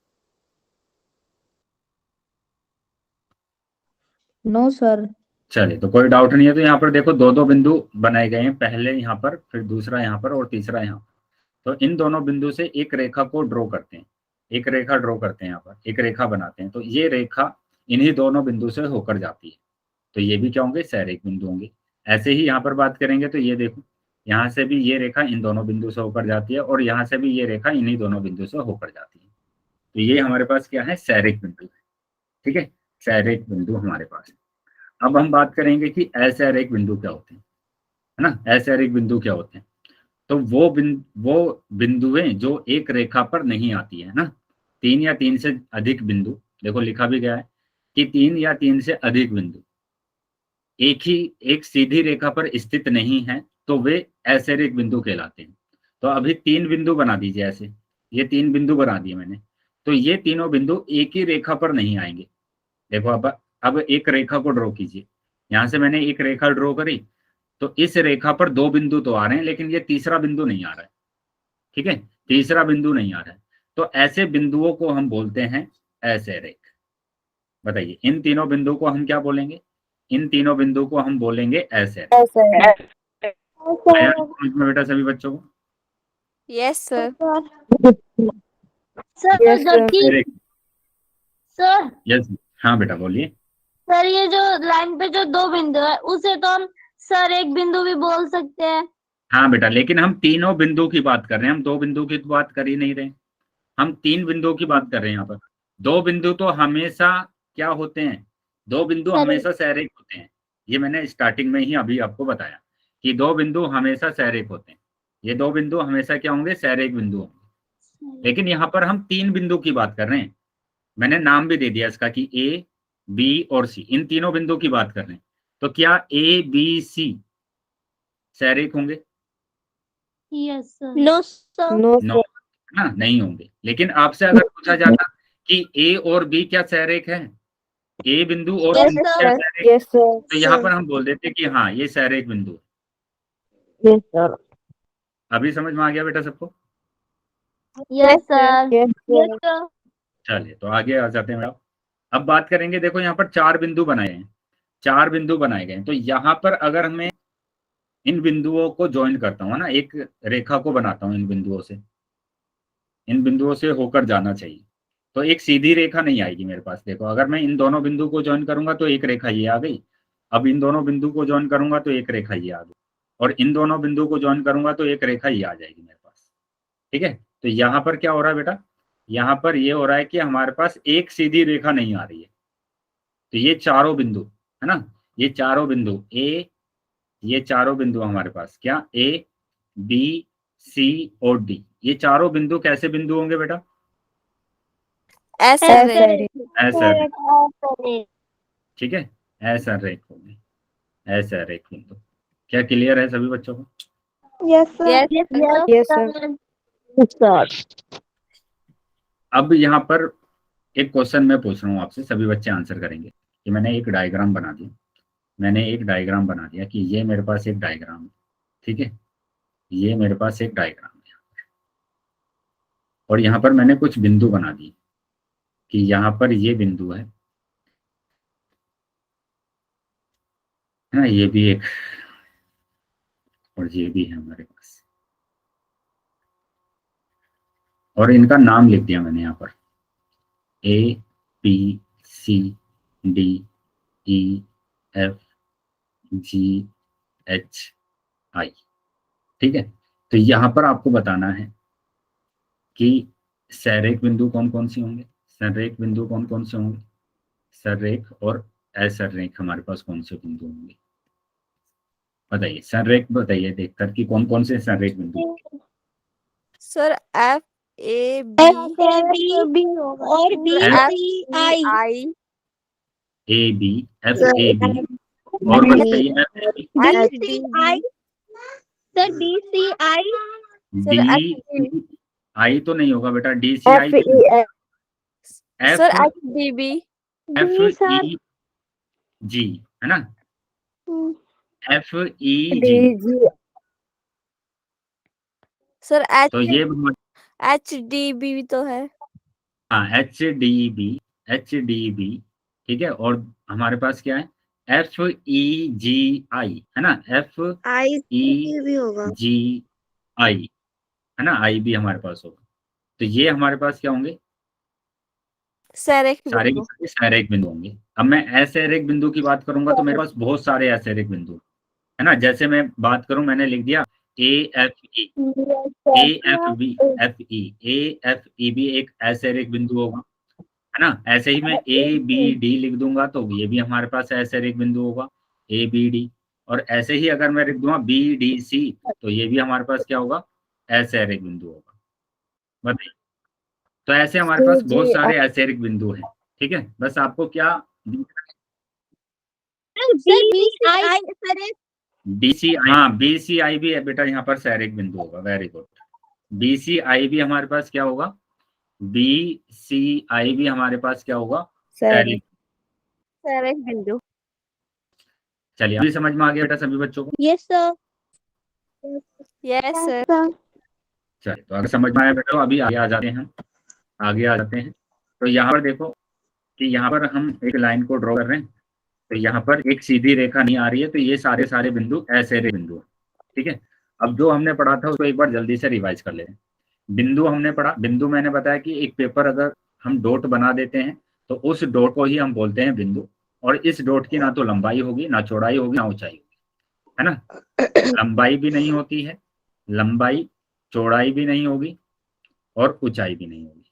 C: No sir.
B: चलिए तो कोई डाउट नहीं है। तो यहाँ पर देखो दो दो बिंदु बनाए गए हैं, पहले यहाँ पर, फिर दूसरा यहाँ पर और तीसरा यहाँ पर। तो इन दोनों बिंदु से एक रेखा को ड्रॉ करते हैं, एक रेखा ड्रॉ करते हैं, यहाँ पर एक रेखा बनाते हैं। तो ये रेखा इन्हीं दोनों बिंदु से होकर जाती है, तो ये भी क्या होंगे? सैरेक बिंदु होंगे। ऐसे ही यहाँ पर बात करेंगे तो ये देखो, यहाँ से भी ये रेखा इन दोनों बिंदु से होकर जाती है, और यहाँ से भी ये रेखा इन्हीं दोनों बिंदु से होकर जाती है। तो ये हमारे पास क्या है? सैरेक बिंदु है, ठीक है, सैरेक बिंदु हमारे पास है। अब हम बात करेंगे कि असैरिक बिंदु क्या होते हैं, है ना। असैरिक बिंदु क्या होते हैं? तो वो बिंदुएं जो एक रेखा पर नहीं आती है ना, तीन या तीन से अधिक बिंदु, देखो लिखा भी गया है कि तीन या तीन से अधिक बिंदु एक सीधी रेखा पर स्थित नहीं है, तो वे असैरिक बिंदु कहलाते हैं। तो अभी तीन बिंदु बना दीजिए ऐसे, ये तीन बिंदु बना दिए मैंने। तो ये तीनों बिंदु एक ही रेखा पर नहीं आएंगे। देखो अब एक रेखा को ड्रॉ कीजिए, यहां से मैंने एक रेखा ड्रॉ करी, तो इस रेखा पर दो बिंदु तो आ रहे हैं, लेकिन ये तीसरा बिंदु नहीं आ रहा है, ठीक है, तीसरा बिंदु नहीं आ रहा है। तो ऐसे बिंदुओं को हम बोलते हैं असैरिक। बताइए, इन तीनों बिंदु को हम क्या बोलेंगे? इन तीनों बिंदु को हम बोलेंगे असैरिक। आया समझ में बेटा सभी बच्चों को?
E: Yes sir.
A: सर जबकि सर,
B: यस, हाँ बेटा बोलिए।
A: सर ये जो लाइन पे जो दो बिंदु है उसे तो हम सर एक बिंदु भी बोल सकते हैं।
B: हाँ बेटा, लेकिन हम तीनों बिंदु की बात कर रहे हैं, हम दो बिंदु की तो बात कर ही नहीं रहे, हम तीन बिंदुओं की बात कर रहे हैं। यहाँ पर दो बिंदु तो हमेशा क्या होते हैं? दो बिंदु हमेशा सैरिक होते हैं। ये मैंने स्टार्टिंग में ही अभी आपको बताया कि दो बिंदु हमेशा सैरिक होते हैं। ये दो बिंदु हमेशा क्या होंगे? सैरिक बिंदु होंगे। लेकिन यहाँ पर हम तीन बिंदु की बात कर रहे हैं, मैंने नाम भी दे दिया इसका कि ए, बी और सी, इन तीनों बिंदु की बात कर रहे हैं। तो क्या ए, बी, सी सैरेख होंगे?
A: Yes sir.
E: No sir.
F: No
B: no, ना नहीं होंगे। लेकिन आपसे अगर पूछा जाता कि ए और बी क्या सैरेख है, ए बिंदु और
E: Yes,
B: बी क्या
E: sir.
B: सैरेख,
F: यस सर,
B: तो यहाँ पर हम बोल देते कि हाँ ये सैरेख बिंदु है।
F: यस सर,
B: अभी समझ में आ गया बेटा सबको?
A: Yes sir.
F: Yes
E: Yes,
F: sir,
E: sir.
B: चलिए तो आगे आ जाते हैं बेटा। अब बात करेंगे, देखो यहाँ पर 4 बिंदु बनाए हैं, 4 बिंदु बनाए गए हैं। तो यहाँ पर अगर हमें इन बिंदुओं को ज्वाइन करता हूँ ना, एक रेखा को बनाता हूँ इन बिंदुओं से, इन बिंदुओं से होकर जाना चाहिए, तो एक सीधी रेखा नहीं आएगी मेरे पास। देखो अगर मैं इन दोनों बिंदु को ज्वाइन करूंगा तो एक रेखा ये आ गई, अब इन दोनों बिंदु को ज्वाइन करूंगा तो एक रेखा ये आ गई, और इन दोनों बिंदु को ज्वाइन करूंगा तो एक रेखा ये आ जाएगी मेरे पास। ठीक है, तो यहाँ पर क्या हो रहा है बेटा, यहाँ पर ये हो रहा है कि हमारे पास एक सीधी रेखा नहीं आ रही है। तो ये चारों बिंदु है ना, ये चारों बिंदु ए, ये चारों बिंदु हमारे पास क्या, ए, बी, सी और डी, ये चारों बिंदु कैसे बिंदु होंगे बेटा?
E: ऐसे
B: ऐसा रेख, ठीक है, ऐसा रेख होंगे, ऐसा रेख बिंदु। क्या क्लियर है सभी बच्चों को?
E: Yes, sir. Yes,
F: yes sir, sir,
B: अब यहाँ पर एक क्वेश्चन मैं पूछ रहा हूँ आपसे, सभी बच्चे आंसर करेंगे कि मैंने एक डायग्राम बना दिया, मैंने एक डायग्राम बना दिया कि ये मेरे पास एक डायग्राम है, ठीक है, ये मेरे पास एक डायग्राम है, और यहाँ पर मैंने कुछ बिंदु बना दिए कि यहाँ पर ये बिंदु है ना, ये भी एक, और ये भी है हमारे पास, और इनका नाम लिख दिया मैंने यहाँ पर ए, बी, सी, डी, ई, एफ, जी, एच, आई। ठीक है, तो यहाँ पर आपको बताना है कि सैरेख बिंदु कौन कौन से होंगे, संरेख बिंदु कौन कौन से होंगे, संरेख और असंरेख हमारे पास कौन से बिंदु होंगे, बताइए। संरेख बताइए देखकर कि कौन कौन से संरेख बिंदु।
E: सर F A B
A: और B,
B: F,
A: C, I.
E: I
B: A, B, F, A, B, और बताइए
E: H D
A: C,
E: B
A: I. Sir D, C, I.
E: Sir
B: D, I तो नहीं होगा बेटा, D, C, I,
F: F E F,
E: sir
B: F,
E: H D B
B: F, E, G, है ना, F, E,
F: D
B: G,
F: G,
E: sir
B: तो ये
E: H D B भी तो है।
B: हाँ H D B, H D B, ठीक है, और हमारे पास क्या है, एफ, ई, जी, आई, है ना, एफ,
D: आई
B: ई,
D: भी होगा।
B: जी, आई, है ना, आई भी हमारे पास होगा। तो ये हमारे पास क्या होंगे,
E: सर एक
B: सारे के
E: बिंदु।
B: सारे सैरेख बिंदु होंगे। अब मैं असैरिक बिंदु की बात करूंगा तो मेरे पास बहुत सारे असैरिक बिंदु है ना, जैसे मैं बात करूं, मैंने लिख दिया ए, एफ, ई, ए, एफ, बी, एफ, ई, ए, एफ, ई भी एक असैरिक बिंदु होगा, है ना। ऐसे ही मैं ए, बी, डी लिख दूंगा तो ये भी हमारे पास असैरिक बिंदु होगा, ए, बी, डी। और ऐसे ही अगर मैं लिख दूंगा बी, डी, सी तो ये भी हमारे पास क्या होगा, असैरिक बिंदु होगा। बताइए, तो ऐसे हमारे पास बहुत सारे असैरिक बिंदु हैं। ठीक है, बस आपको क्या,
A: sir B, C, I. Sir
B: D, सी, हाँ बी, सी, आई भी है बेटा, यहाँ पर सैरिक बिंदु होगा। वेरी गुड, बी, सी, आई भी हमारे पास क्या होगा, बी, सी, आई भी हमारे पास क्या होगा, सैरिक।
E: सर एक बिंदु।
B: चलिए अभी समझ में आ गया बेटा सभी बच्चों को?
A: Yes sir.
E: Yes sir.
B: चलिए, तो अगर समझ में आया बेटा, अभी आगे आ जाते हैं, आगे आ जाते हैं। तो यहाँ पर देखो कि यहाँ पर हम एक लाइन को ड्रॉ कर रहे हैं, तो यहाँ पर एक सीधी रेखा नहीं आ रही है, तो ये सारे सारे बिंदु असैरिक बिंदु हैं। ठीक है, अब जो हमने पढ़ा था उसको एक बार जल्दी से रिवाइज कर लें। बिंदु हमने पढ़ा, बिंदु मैंने बताया कि एक पेपर अगर हम डॉट बना देते हैं तो उस डॉट को ही हम बोलते हैं बिंदु, और इस डॉट की ना तो लंबाई होगी, ना चौड़ाई होगी, ना ऊंचाई होगी, है ना। लंबाई भी नहीं होती है, लंबाई चौड़ाई भी नहीं होगी, और ऊंचाई भी नहीं होगी।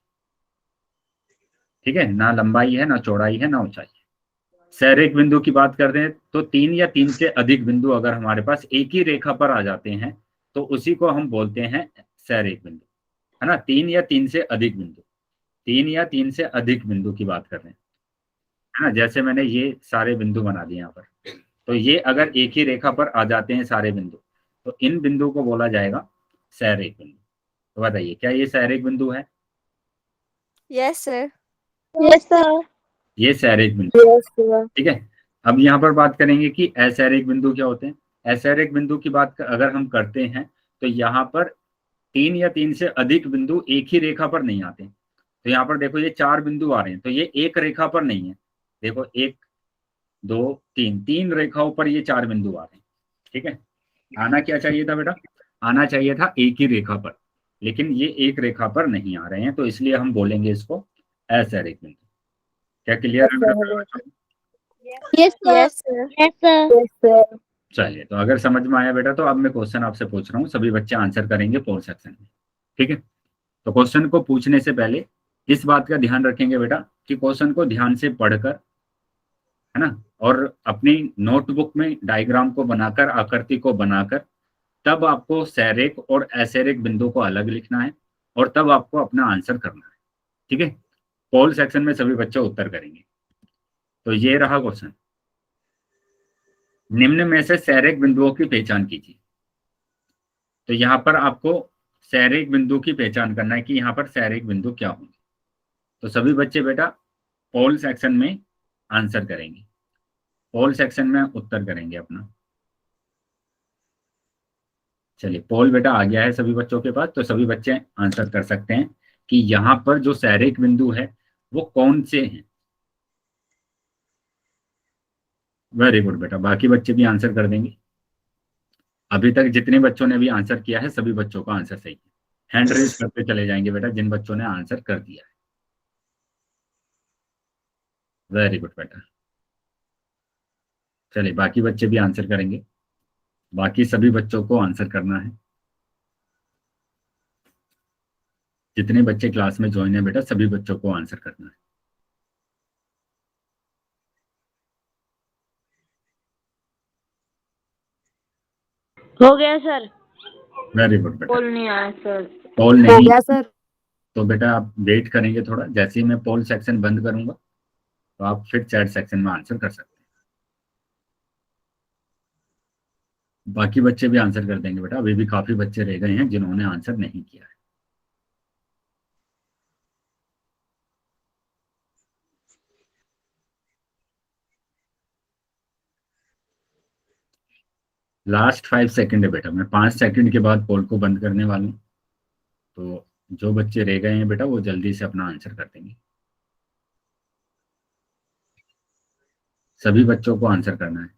B: ठीक है, ना लंबाई है, ना चौड़ाई है, ना ऊंचाई है। सैरिक बिंदु की बात करते हैं तो 3 या 3 से अधिक बिंदु अगर हमारे पास एक ही रेखा पर आ जाते हैं तो उसी को हम बोलते हैं सैरिक बिंदु, है ना, 3 या 3 से अधिक बिंदु। 3 या 3 से अधिक बिंदु की बात कर रहे हैं, है ना। जैसे मैंने ये सारे बिंदु बना दिए यहाँ पर, तो ये अगर एक ही रेखा पर आ जाते हैं सारे बिंदु, तो इन बिंदु को बोला जाएगा सैरेख बिंदु। तो बताइए क्या ये सैरेख बिंदु है?
E: Yes, sir.
F: Yes, sir.
B: ये सैरेख बिंदु,
F: Yes, sir.
B: ठीक है। अब यहाँ पर बात करेंगे कि असैरिक बिंदु क्या होते हैं। असैरिक बिंदु की बात अगर हम करते हैं तो यहाँ पर 3 या 3 से अधिक बिंदु एक ही रेखा पर नहीं आते। तो यहाँ पर देखो ये 4 बिंदु आ रहे हैं, तो ये एक रेखा पर नहीं है। देखो 1 2 3 रेखाओं पर ये 4 बिंदु आ रहे हैं, ठीक है। आना क्या चाहिए था बेटा? आना चाहिए था एक ही रेखा पर, लेकिन ये एक रेखा पर नहीं आ रहे हैं, तो इसलिए हम बोलेंगे इसको असैरिक बिंदु। क्या क्लियर है बेटा?
A: Yes sir.
E: Yes, sir.
A: Yes sir.
F: Yes, sir.
B: चलिए, तो अगर समझ में आया बेटा तो अब मैं क्वेश्चन आपसे पूछ रहा हूँ, सभी बच्चे आंसर करेंगे पोल सेक्शन में, ठीक है। तो क्वेश्चन को पूछने से पहले इस बात का ध्यान रखेंगे बेटा कि क्वेश्चन को ध्यान से पढ़कर, है ना, और अपनी नोटबुक में डायग्राम को बनाकर, आकृति को बनाकर, तब आपको सैरेख और असैरिक बिंदु को अलग लिखना है और तब आपको अपना आंसर करना है, ठीक है। पोल सेक्शन में सभी बच्चे उत्तर करेंगे। तो ये रहा क्वेश्चन, निम्न में से सैरेख बिंदुओं की पहचान कीजिए। तो यहाँ पर आपको सैरेख बिंदु की पहचान करना है कि यहाँ पर सैरेख बिंदु क्या होंगे। तो सभी बच्चे बेटा पोल सेक्शन में आंसर करेंगे, पोल सेक्शन में उत्तर करेंगे अपना। चलिए, पोल बेटा आ गया है सभी बच्चों के पास, तो सभी बच्चे आंसर कर सकते हैं कि यहाँ पर जो सैरेख बिंदु है वो कौन से हैं। वेरी गुड बेटा, बाकी बच्चे भी आंसर कर देंगे। अभी तक जितने बच्चों ने भी आंसर किया है सभी बच्चों का आंसर सही है। हैंड रेज करते चले जाएंगे बेटा जिन बच्चों ने आंसर कर दिया है। वेरी गुड बेटा। चलिए, बाकी बच्चे भी आंसर करेंगे, बाकी सभी बच्चों को आंसर करना है। जितने बच्चे क्लास में ज्वाइन है बेटा सभी बच्चों को आंसर करना है।
F: हो गया सर।
B: वेरी गुड बेटा।
F: पोल नहीं आया सर।
B: पोल
C: हो
B: नहीं,
C: गया सर।
B: तो बेटा आप वेट करेंगे थोड़ा, जैसे ही मैं पोल सेक्शन बंद करूंगा तो आप फिर चैट सेक्शन में आंसर कर सकते हैं। बाकी बच्चे भी आंसर कर देंगे बेटा, अभी भी काफी बच्चे रह गए हैं जिन्होंने आंसर नहीं किया है। लास्ट 5 सेकंड है बेटा, मैं 5 सेकंड के बाद पोल को बंद करने वाला हूँ। तो जो बच्चे रह गए हैं बेटा वो जल्दी से अपना आंसर कर देंगे। सभी बच्चों को आंसर करना है।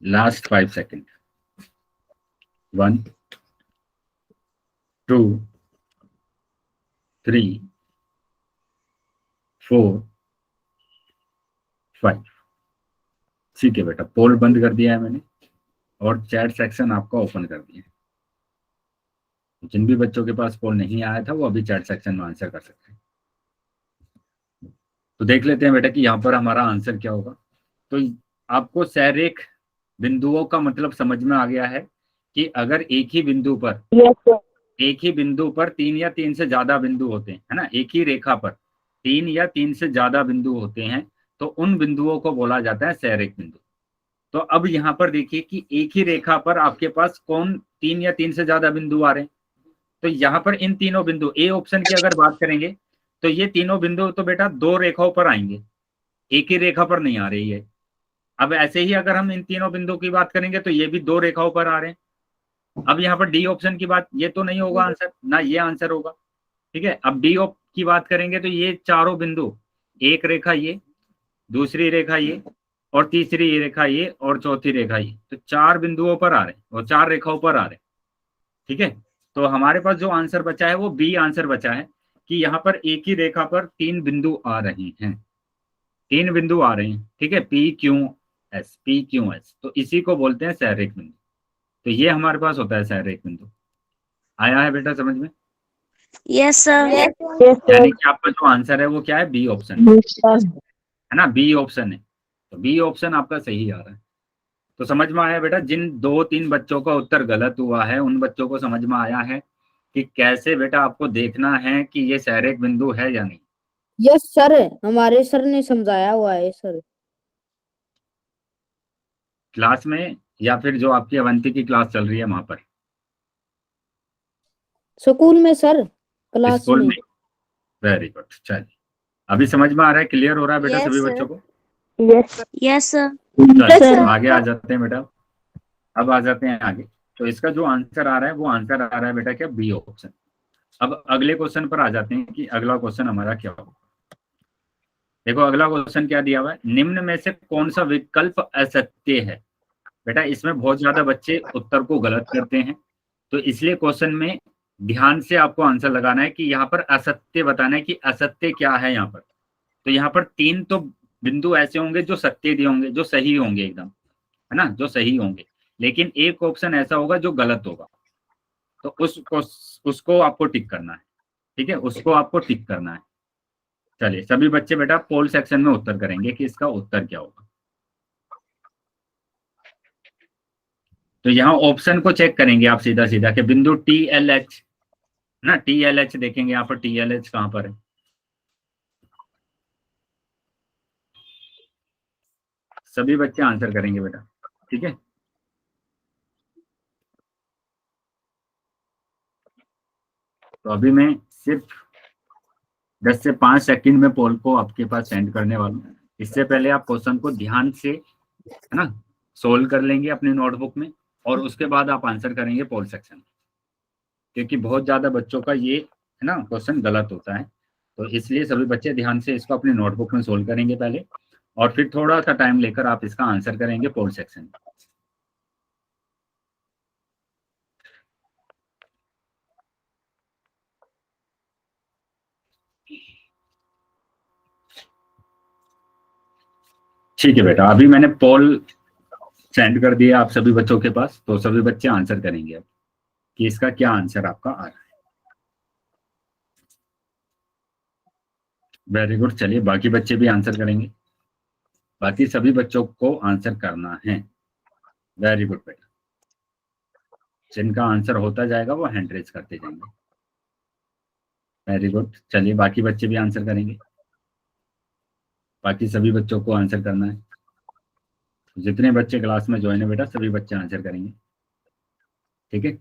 B: Last 5 second. 1 2 3 4 5। ठीक है बेटा, पोल बंद कर दिया है मैंने और चैट सेक्शन आपका ओपन कर दिया है। जिन भी बच्चों के पास पोल नहीं आया था वो अभी चैट सेक्शन में आंसर कर सकते हैं। तो देख लेते हैं बेटा कि यहाँ पर हमारा आंसर क्या होगा। तो आपको सैरेख बिंदुओं का मतलब समझ में आ गया है कि अगर एक ही बिंदु पर
F: Yes, sir.
B: 3 या 3 से ज्यादा बिंदु होते हैं, है ना, एक ही रेखा पर 3 या 3 से ज्यादा बिंदु होते हैं तो उन बिंदुओं को बोला जाता है सैरेख बिंदु। तो अब यहाँ पर देखिए कि एक ही रेखा पर आपके पास कौन 3 या 3 से ज्यादा बिंदु आ रहे हैं। तो यहाँ पर इन तीनों बिंदु, ए ऑप्शन की अगर बात करेंगे तो ये तीनों बिंदु तो बेटा 2 रेखाओं पर आएंगे, एक ही रेखा पर नहीं आ रही है। अब ऐसे ही अगर हम इन तीनों बिंदु की बात करेंगे तो ये भी 2 रेखाओं पर आ रहे हैं। अब यहाँ पर डी ऑप्शन की बात, ये तो नहीं होगा आंसर, ना ये आंसर होगा, ठीक है। अब डी की बात करेंगे तो ये चारों बिंदु, एक रेखा ये, दूसरी रेखा ये, और तीसरी रेखा ये, और चौथी रेखा ये, तो 4 बिंदुओं पर आ रहे हैं और 4 रेखाओं पर आ रहे हैं, ठीक है। तो हमारे पास जो आंसर बचा है वो बी आंसर बचा है कि यहाँ पर एक ही रेखा पर 3 बिंदु आ रहे हैं, 3 बिंदु आ रहे हैं, ठीक है, पी क्यू एस। तो इसी को बोलते हैं सैरेख बिंदु। तो ये हमारे पास होता है सैरेख बिंदु। आया है बेटा समझ में?
D: Yes, sir.
F: Yes, sir.
B: यानी कि आपका जो आंसर है वो क्या है? B option
F: Yes, sir.
B: है ना, बी ऑप्शन है। तो बी ऑप्शन आपका सही आ रहा है। तो समझ में आया बेटा, जिन 2-3 बच्चों का उत्तर गलत हुआ है उन बच्चों को समझ में आया है कि कैसे बेटा आपको देखना है कि ये सहरेख बिंदु है या नहीं।
C: यस सर, हमारे सर ने समझाया हुआ है सर।
B: क्लास में या फिर जो आपकी अवंती की क्लास चल रही है वहां पर?
C: स्कूल में सर, क्लास
B: स्कूल
C: में।
B: में। वेरी गुड, चलिए अभी समझ में आ रहा है, क्लियर हो रहा है बेटा
E: Yes,
B: सभी
E: sir.
B: बच्चों को?
F: Yes
D: Yes, sir.
B: चलिए
F: सर।
B: आगे आ जाते हैं बेटा। अब आ जाते हैं आगे। तो इसका जो आंसर आ रहा है वो आंसर आ रहा है बेटा क्या, बी ऑप्शन। अब अगले क्वेश्चन पर आ जाते हैं कि अगला क्वेश्चन हमारा क्या होगा। देखो अगला क्वेश्चन क्या दिया हुआ है, निम्न में से कौन सा विकल्प असत्य है। बेटा इसमें बहुत ज्यादा बच्चे उत्तर को गलत करते हैं, तो इसलिए क्वेश्चन में ध्यान से आपको आंसर लगाना है कि यहाँ पर असत्य बताना है कि असत्य क्या है यहाँ पर। तो यहाँ पर 3 तो बिंदु ऐसे होंगे जो सत्य दिए होंगे, जो सही होंगे एकदम, है ना, जो सही होंगे। लेकिन एक ऑप्शन ऐसा होगा जो गलत होगा, तो उसको आपको टिक करना है। ठीक है, उसको आपको टिक करना है। चलिए सभी बच्चे बेटा पोल सेक्शन में उत्तर करेंगे कि इसका उत्तर क्या होगा। तो यहाँ ऑप्शन को चेक करेंगे आप सीधा सीधा कि बिंदु TLH ना, TLH देखेंगे यहाँ पर, TLH कहाँ पर है। सभी बच्चे आंसर करेंगे बेटा, ठीक है। तो अभी मैं सिर्फ 10 से 5 सेकंड में पोल को आपके पास सेंड करने वाला हूँ। इससे पहले आप क्वेश्चन को ध्यान से, है ना, सोल्व कर लेंगे अपनी नोटबुक में, और उसके बाद आप आंसर करेंगे पोल सेक्शन, क्योंकि बहुत ज्यादा बच्चों का ये, है ना, क्वेश्चन गलत होता है। तो इसलिए सभी बच्चे ध्यान से इसको अपनी नोटबुक में सोल्व करेंगे पहले, और फिर थोड़ा सा टाइम लेकर आप इसका आंसर करेंगे पोल सेक्शन में। ठीक है बेटा, अभी मैंने पोल सेंड कर दिया आप सभी बच्चों के पास, तो सभी बच्चे आंसर करेंगे अब कि इसका क्या आंसर आपका आ रहा है। वेरी गुड, चलिए बाकी बच्चे भी आंसर करेंगे। बाकी सभी बच्चों को आंसर करना है। वेरी गुड बेटा, जिनका आंसर होता जाएगा वो हैंड रेज करते जाएंगे। वेरी गुड, चलिए बाकी बच्चे भी आंसर करेंगे। बाकी सभी बच्चों को आंसर करना है। जितने बच्चे क्लास में ज्वाइन है बेटा सभी बच्चे आंसर करेंगे, ठीक है।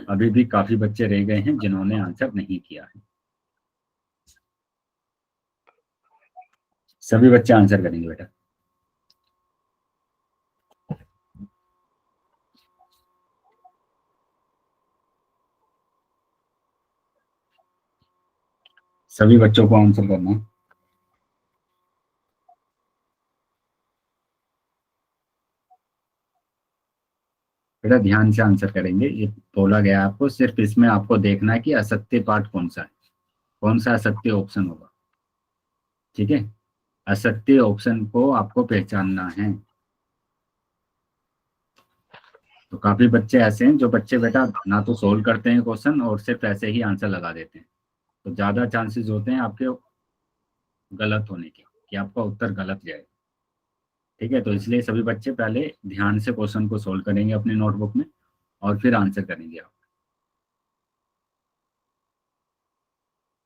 B: अभी भी काफी बच्चे रह गए हैं जिन्होंने आंसर नहीं किया है। सभी बच्चे आंसर करेंगे बेटा। सभी बच्चों को आंसर करना है। बेटा ध्यान से आंसर करेंगे, ये बोला गया आपको, सिर्फ इसमें आपको देखना है कि असत्य पार्ट कौन सा है, कौन सा असत्य ऑप्शन होगा, ठीक है। असत्य ऑप्शन को आपको पहचानना है। तो काफी बच्चे ऐसे हैं जो बच्चे बेटा ना तो सोल्व करते हैं क्वेश्चन और सिर्फ ऐसे ही आंसर लगा देते हैं, तो ज्यादा चांसेस होते हैं आपके गलत होने के, कि आपका उत्तर गलत जाए, ठीक है। तो इसलिए सभी बच्चे पहले ध्यान से क्वेश्चन को सोल्व करेंगे अपनी नोटबुक में और फिर आंसर करेंगे आप।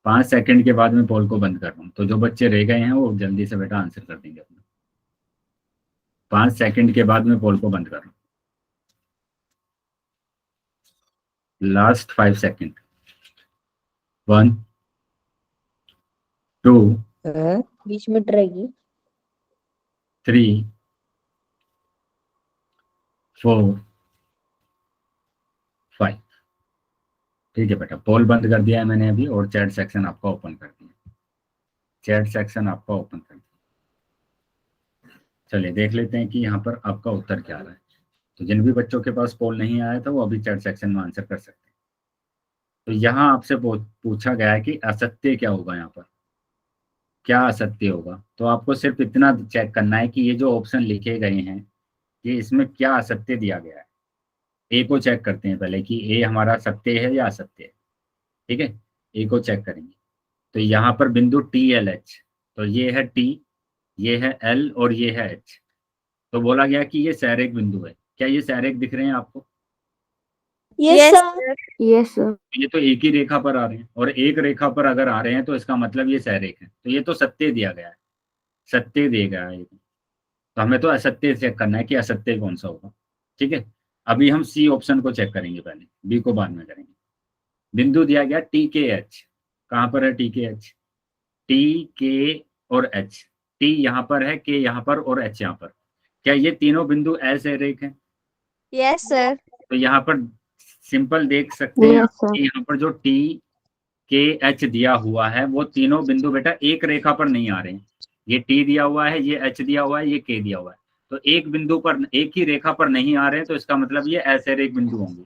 B: 5 सेकंड के बाद मैं पोल को बंद कर रहा हूँ, तो जो बच्चे रह गए हैं वो जल्दी से बेटा आंसर कर देंगे अपना। 5 सेकंड के बाद मैं पोल को बंद कर रहा हूँ। Last 5 second. 1 2
C: 20 मिनट रहेगी।
B: 3 4 5। ठीक है बेटा, पोल बंद कर दिया है मैंने अभी, और चैट सेक्शन आपका ओपन कर दिया। चैट सेक्शन आपका ओपन कर दिया। चलिए देख लेते हैं कि यहाँ पर आपका उत्तर क्या आ रहा है। तो जिन भी बच्चों के पास पोल नहीं आया था वो अभी चैट सेक्शन में आंसर कर सकते हैं। तो यहाँ आपसे पूछा गया है कि असत्य क्या होगा, यहाँ पर क्या असत्य होगा। तो आपको सिर्फ इतना चेक करना है कि ये जो ऑप्शन लिखे गए हैं ये इसमें क्या असत्य दिया गया है। ए को चेक करते हैं पहले कि ए हमारा सत्य है या असत्य है, ठीक है। ए को चेक करेंगे, तो यहाँ पर बिंदु TLH, तो ये है T, ये है L और ये है H। तो बोला गया कि ये सहरेख बिंदु है। क्या ये सहरेख दिख रहे हैं आपको?
E: Yes, sir.
F: Yes, sir.
B: ये तो एक ही रेखा पर आ रहे हैं, और एक रेखा पर अगर आ रहे हैं तो इसका मतलब ये सहरेख है। तो ये तो सत्य दिया गया है, सत्य दिया गया है। तो हमें तो असत्य चेक करना है कि असत्य कौन सा होगा। ठीक है, अभी हम सी ऑप्शन को चेक करेंगे, पहले बी को बाद में करेंगे। बिंदु दिया गया टी के एच। कहाँ पर है टी के एच? टी के और एच। टी यहाँ पर है, के यहाँ पर और एच यहाँ पर। क्या ये तीनों बिंदु असहरेख हैं?
E: Yes, sir.
B: तो यहाँ पर सिंपल देख सकते हैं
F: Yes, sir.
B: कि यहाँ पर जो टी के एच दिया हुआ है वो तीनों बिंदु बेटा एक रेखा पर नहीं आ रहे हैं। ये टी दिया हुआ है, ये एच दिया हुआ है, ये के दिया हुआ है। तो एक बिंदु पर, एक ही रेखा पर नहीं आ रहे हैं, तो इसका मतलब ये असहरेख बिंदु होंगे।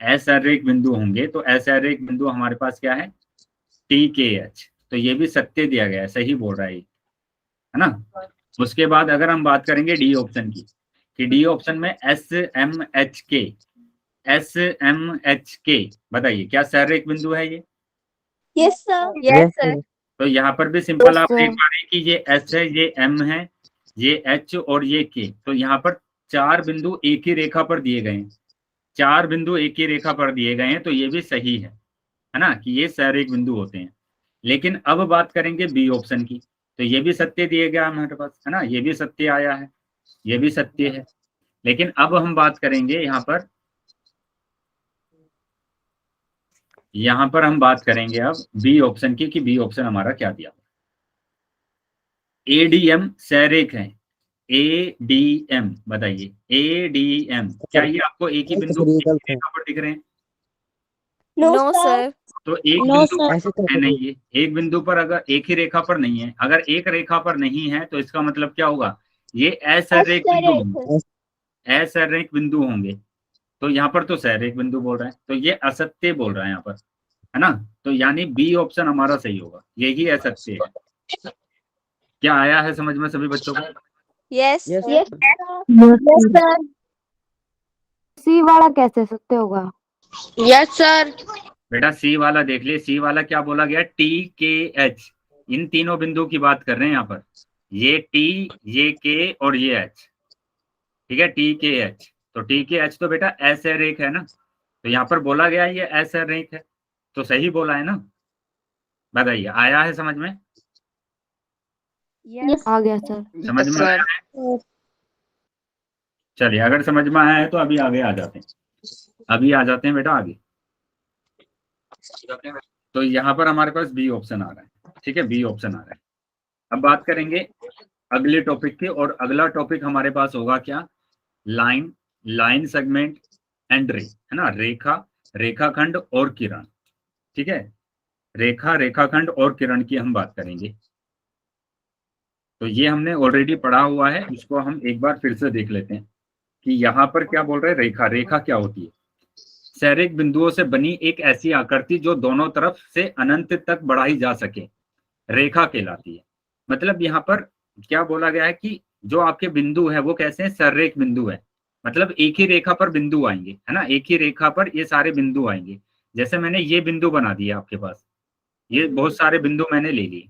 B: असहरेख बिंदु होंगे तो असहरेख बिंदु हमारे पास क्या है? टी के एच। तो ये भी सत्य दिया गया है, सही बोल रहा है ना। उसके बाद अगर हम बात करेंगे डी ऑप्शन की, कि डी ऑप्शन में एस एम एच के, एस एम एच के, बताइए क्या सहरेख बिंदु है ये?
E: Yes, sir. Yes, sir.
B: तो यहाँ पर भी सिंपल आप
F: Yes,
B: देख
F: sir.
B: पा रहे हैं कि ये एस है, ये एम है, ये एच और ये के। तो यहाँ पर चार बिंदु एक ही रेखा पर दिए गए हैं, चार बिंदु एक ही रेखा पर दिए गए हैं। तो ये भी सही है ना, कि ये सहरेख बिंदु होते हैं। लेकिन अब बात करेंगे बी ऑप्शन की, तो ये भी सत्य दिए गया हमारे पास, है ना, ये भी सत्य आया है, ये भी सत्य है। लेकिन अब हम बात करेंगे यहाँ पर हम बात करेंगे अब बी ऑप्शन की, कि बी ऑप्शन हमारा क्या दिया। एडीएम सहरेख है, एडीएम, बताइए एडीएम, क्या ये आपको एक ही बिंदु एक ही रेखा पर दिख रहे हैं?
E: No, sir.
B: तो एक
A: No,
B: बिंदु
A: sir.
B: पर है नहीं, ये एक बिंदु पर अगर एक ही रेखा पर नहीं है, अगर एक रेखा पर नहीं है तो इसका मतलब क्या होगा? ये असहरेख बिंदु होंगे, असहरेख बिंदु होंगे। तो यहाँ पर तो सहरेख बिंदु बोल रहे हैं, तो ये असत्य बोल रहा है यहाँ पर, है ना। तो यानी बी ऑप्शन हमारा सही होगा, यही असत्य है। क्या आया है समझ में सभी बच्चों को?
E: Yes.
C: Yes,
E: Yes.
A: Yes, sir.
F: सी वाला कैसे सत्य होगा?
D: Yes, sir.
B: बेटा सी वाला देख लिए, सी वाला क्या बोला गया? टी के एच, इन तीनों बिंदु की बात कर रहे हैं यहाँ पर। ये टी, ये के और ये एच, ठीक है, टी के एच। तो टी के एच तो बेटा असहरेख है ना, तो यहाँ पर बोला गया ये असहरेख है, तो सही बोला है ना। बताइए आया है समझ में?
E: Yes.
F: आ गया सर।
B: समझ में आया है? चलिए, अगर समझ में आया है तो अभी आगे आ जाते हैं, अभी आ जाते हैं बेटा आगे। तो यहाँ पर हमारे पास बी ऑप्शन आ रहा है, ठीक है, बी ऑप्शन आ रहा है। अब बात करेंगे अगले टॉपिक की, और अगला टॉपिक हमारे पास होगा क्या? लाइन, लाइन सेगमेंट एंड रे, है ना, रेखा, रेखाखंड और किरण। ठीक है, रेखा, रेखाखंड और किरण की हम बात करेंगे। तो ये हमने ऑलरेडी पढ़ा हुआ है, इसको हम एक बार फिर से देख लेते हैं कि यहाँ पर क्या बोल रहे हैं। रेखा, रेखा क्या होती है? सहरेख बिंदुओं से बनी एक ऐसी आकृति जो दोनों तरफ से अनंत तक बढ़ाई जा सके, रेखा कहलाती है। मतलब यहाँ पर क्या बोला गया है कि जो आपके बिंदु है वो कैसे हैं? सहरेख बिंदु है, मतलब एक ही रेखा पर बिंदु आएंगे, है ना, एक ही रेखा पर ये सारे बिंदु आएंगे। जैसे मैंने ये बिंदु बना दिया आपके पास, ये बहुत सारे बिंदु मैंने ले लिए,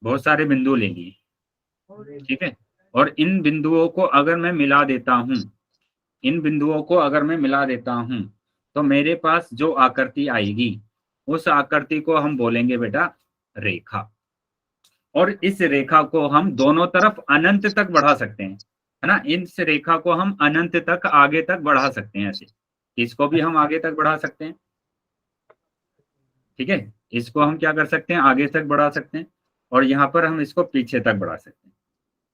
B: बहुत सारे बिंदु ले लिए, ठीक है। और इन बिंदुओं को अगर मैं मिला देता हूं, इन बिंदुओं को अगर मैं मिला देता हूं, तो मेरे पास जो आकृति आएगी उस आकृति को हम बोलेंगे बेटा रेखा। और इस रेखा को हम दोनों तरफ अनंत तक बढ़ा सकते हैं, है ना, इस रेखा को हम अनंत तक, आगे तक बढ़ा सकते हैं। ऐसे इसको भी हम आगे तक बढ़ा सकते हैं, ठीक है, इसको हम क्या कर सकते हैं? आगे तक बढ़ा सकते हैं। और यहाँ पर हम इसको पीछे तक बढ़ा सकते हैं,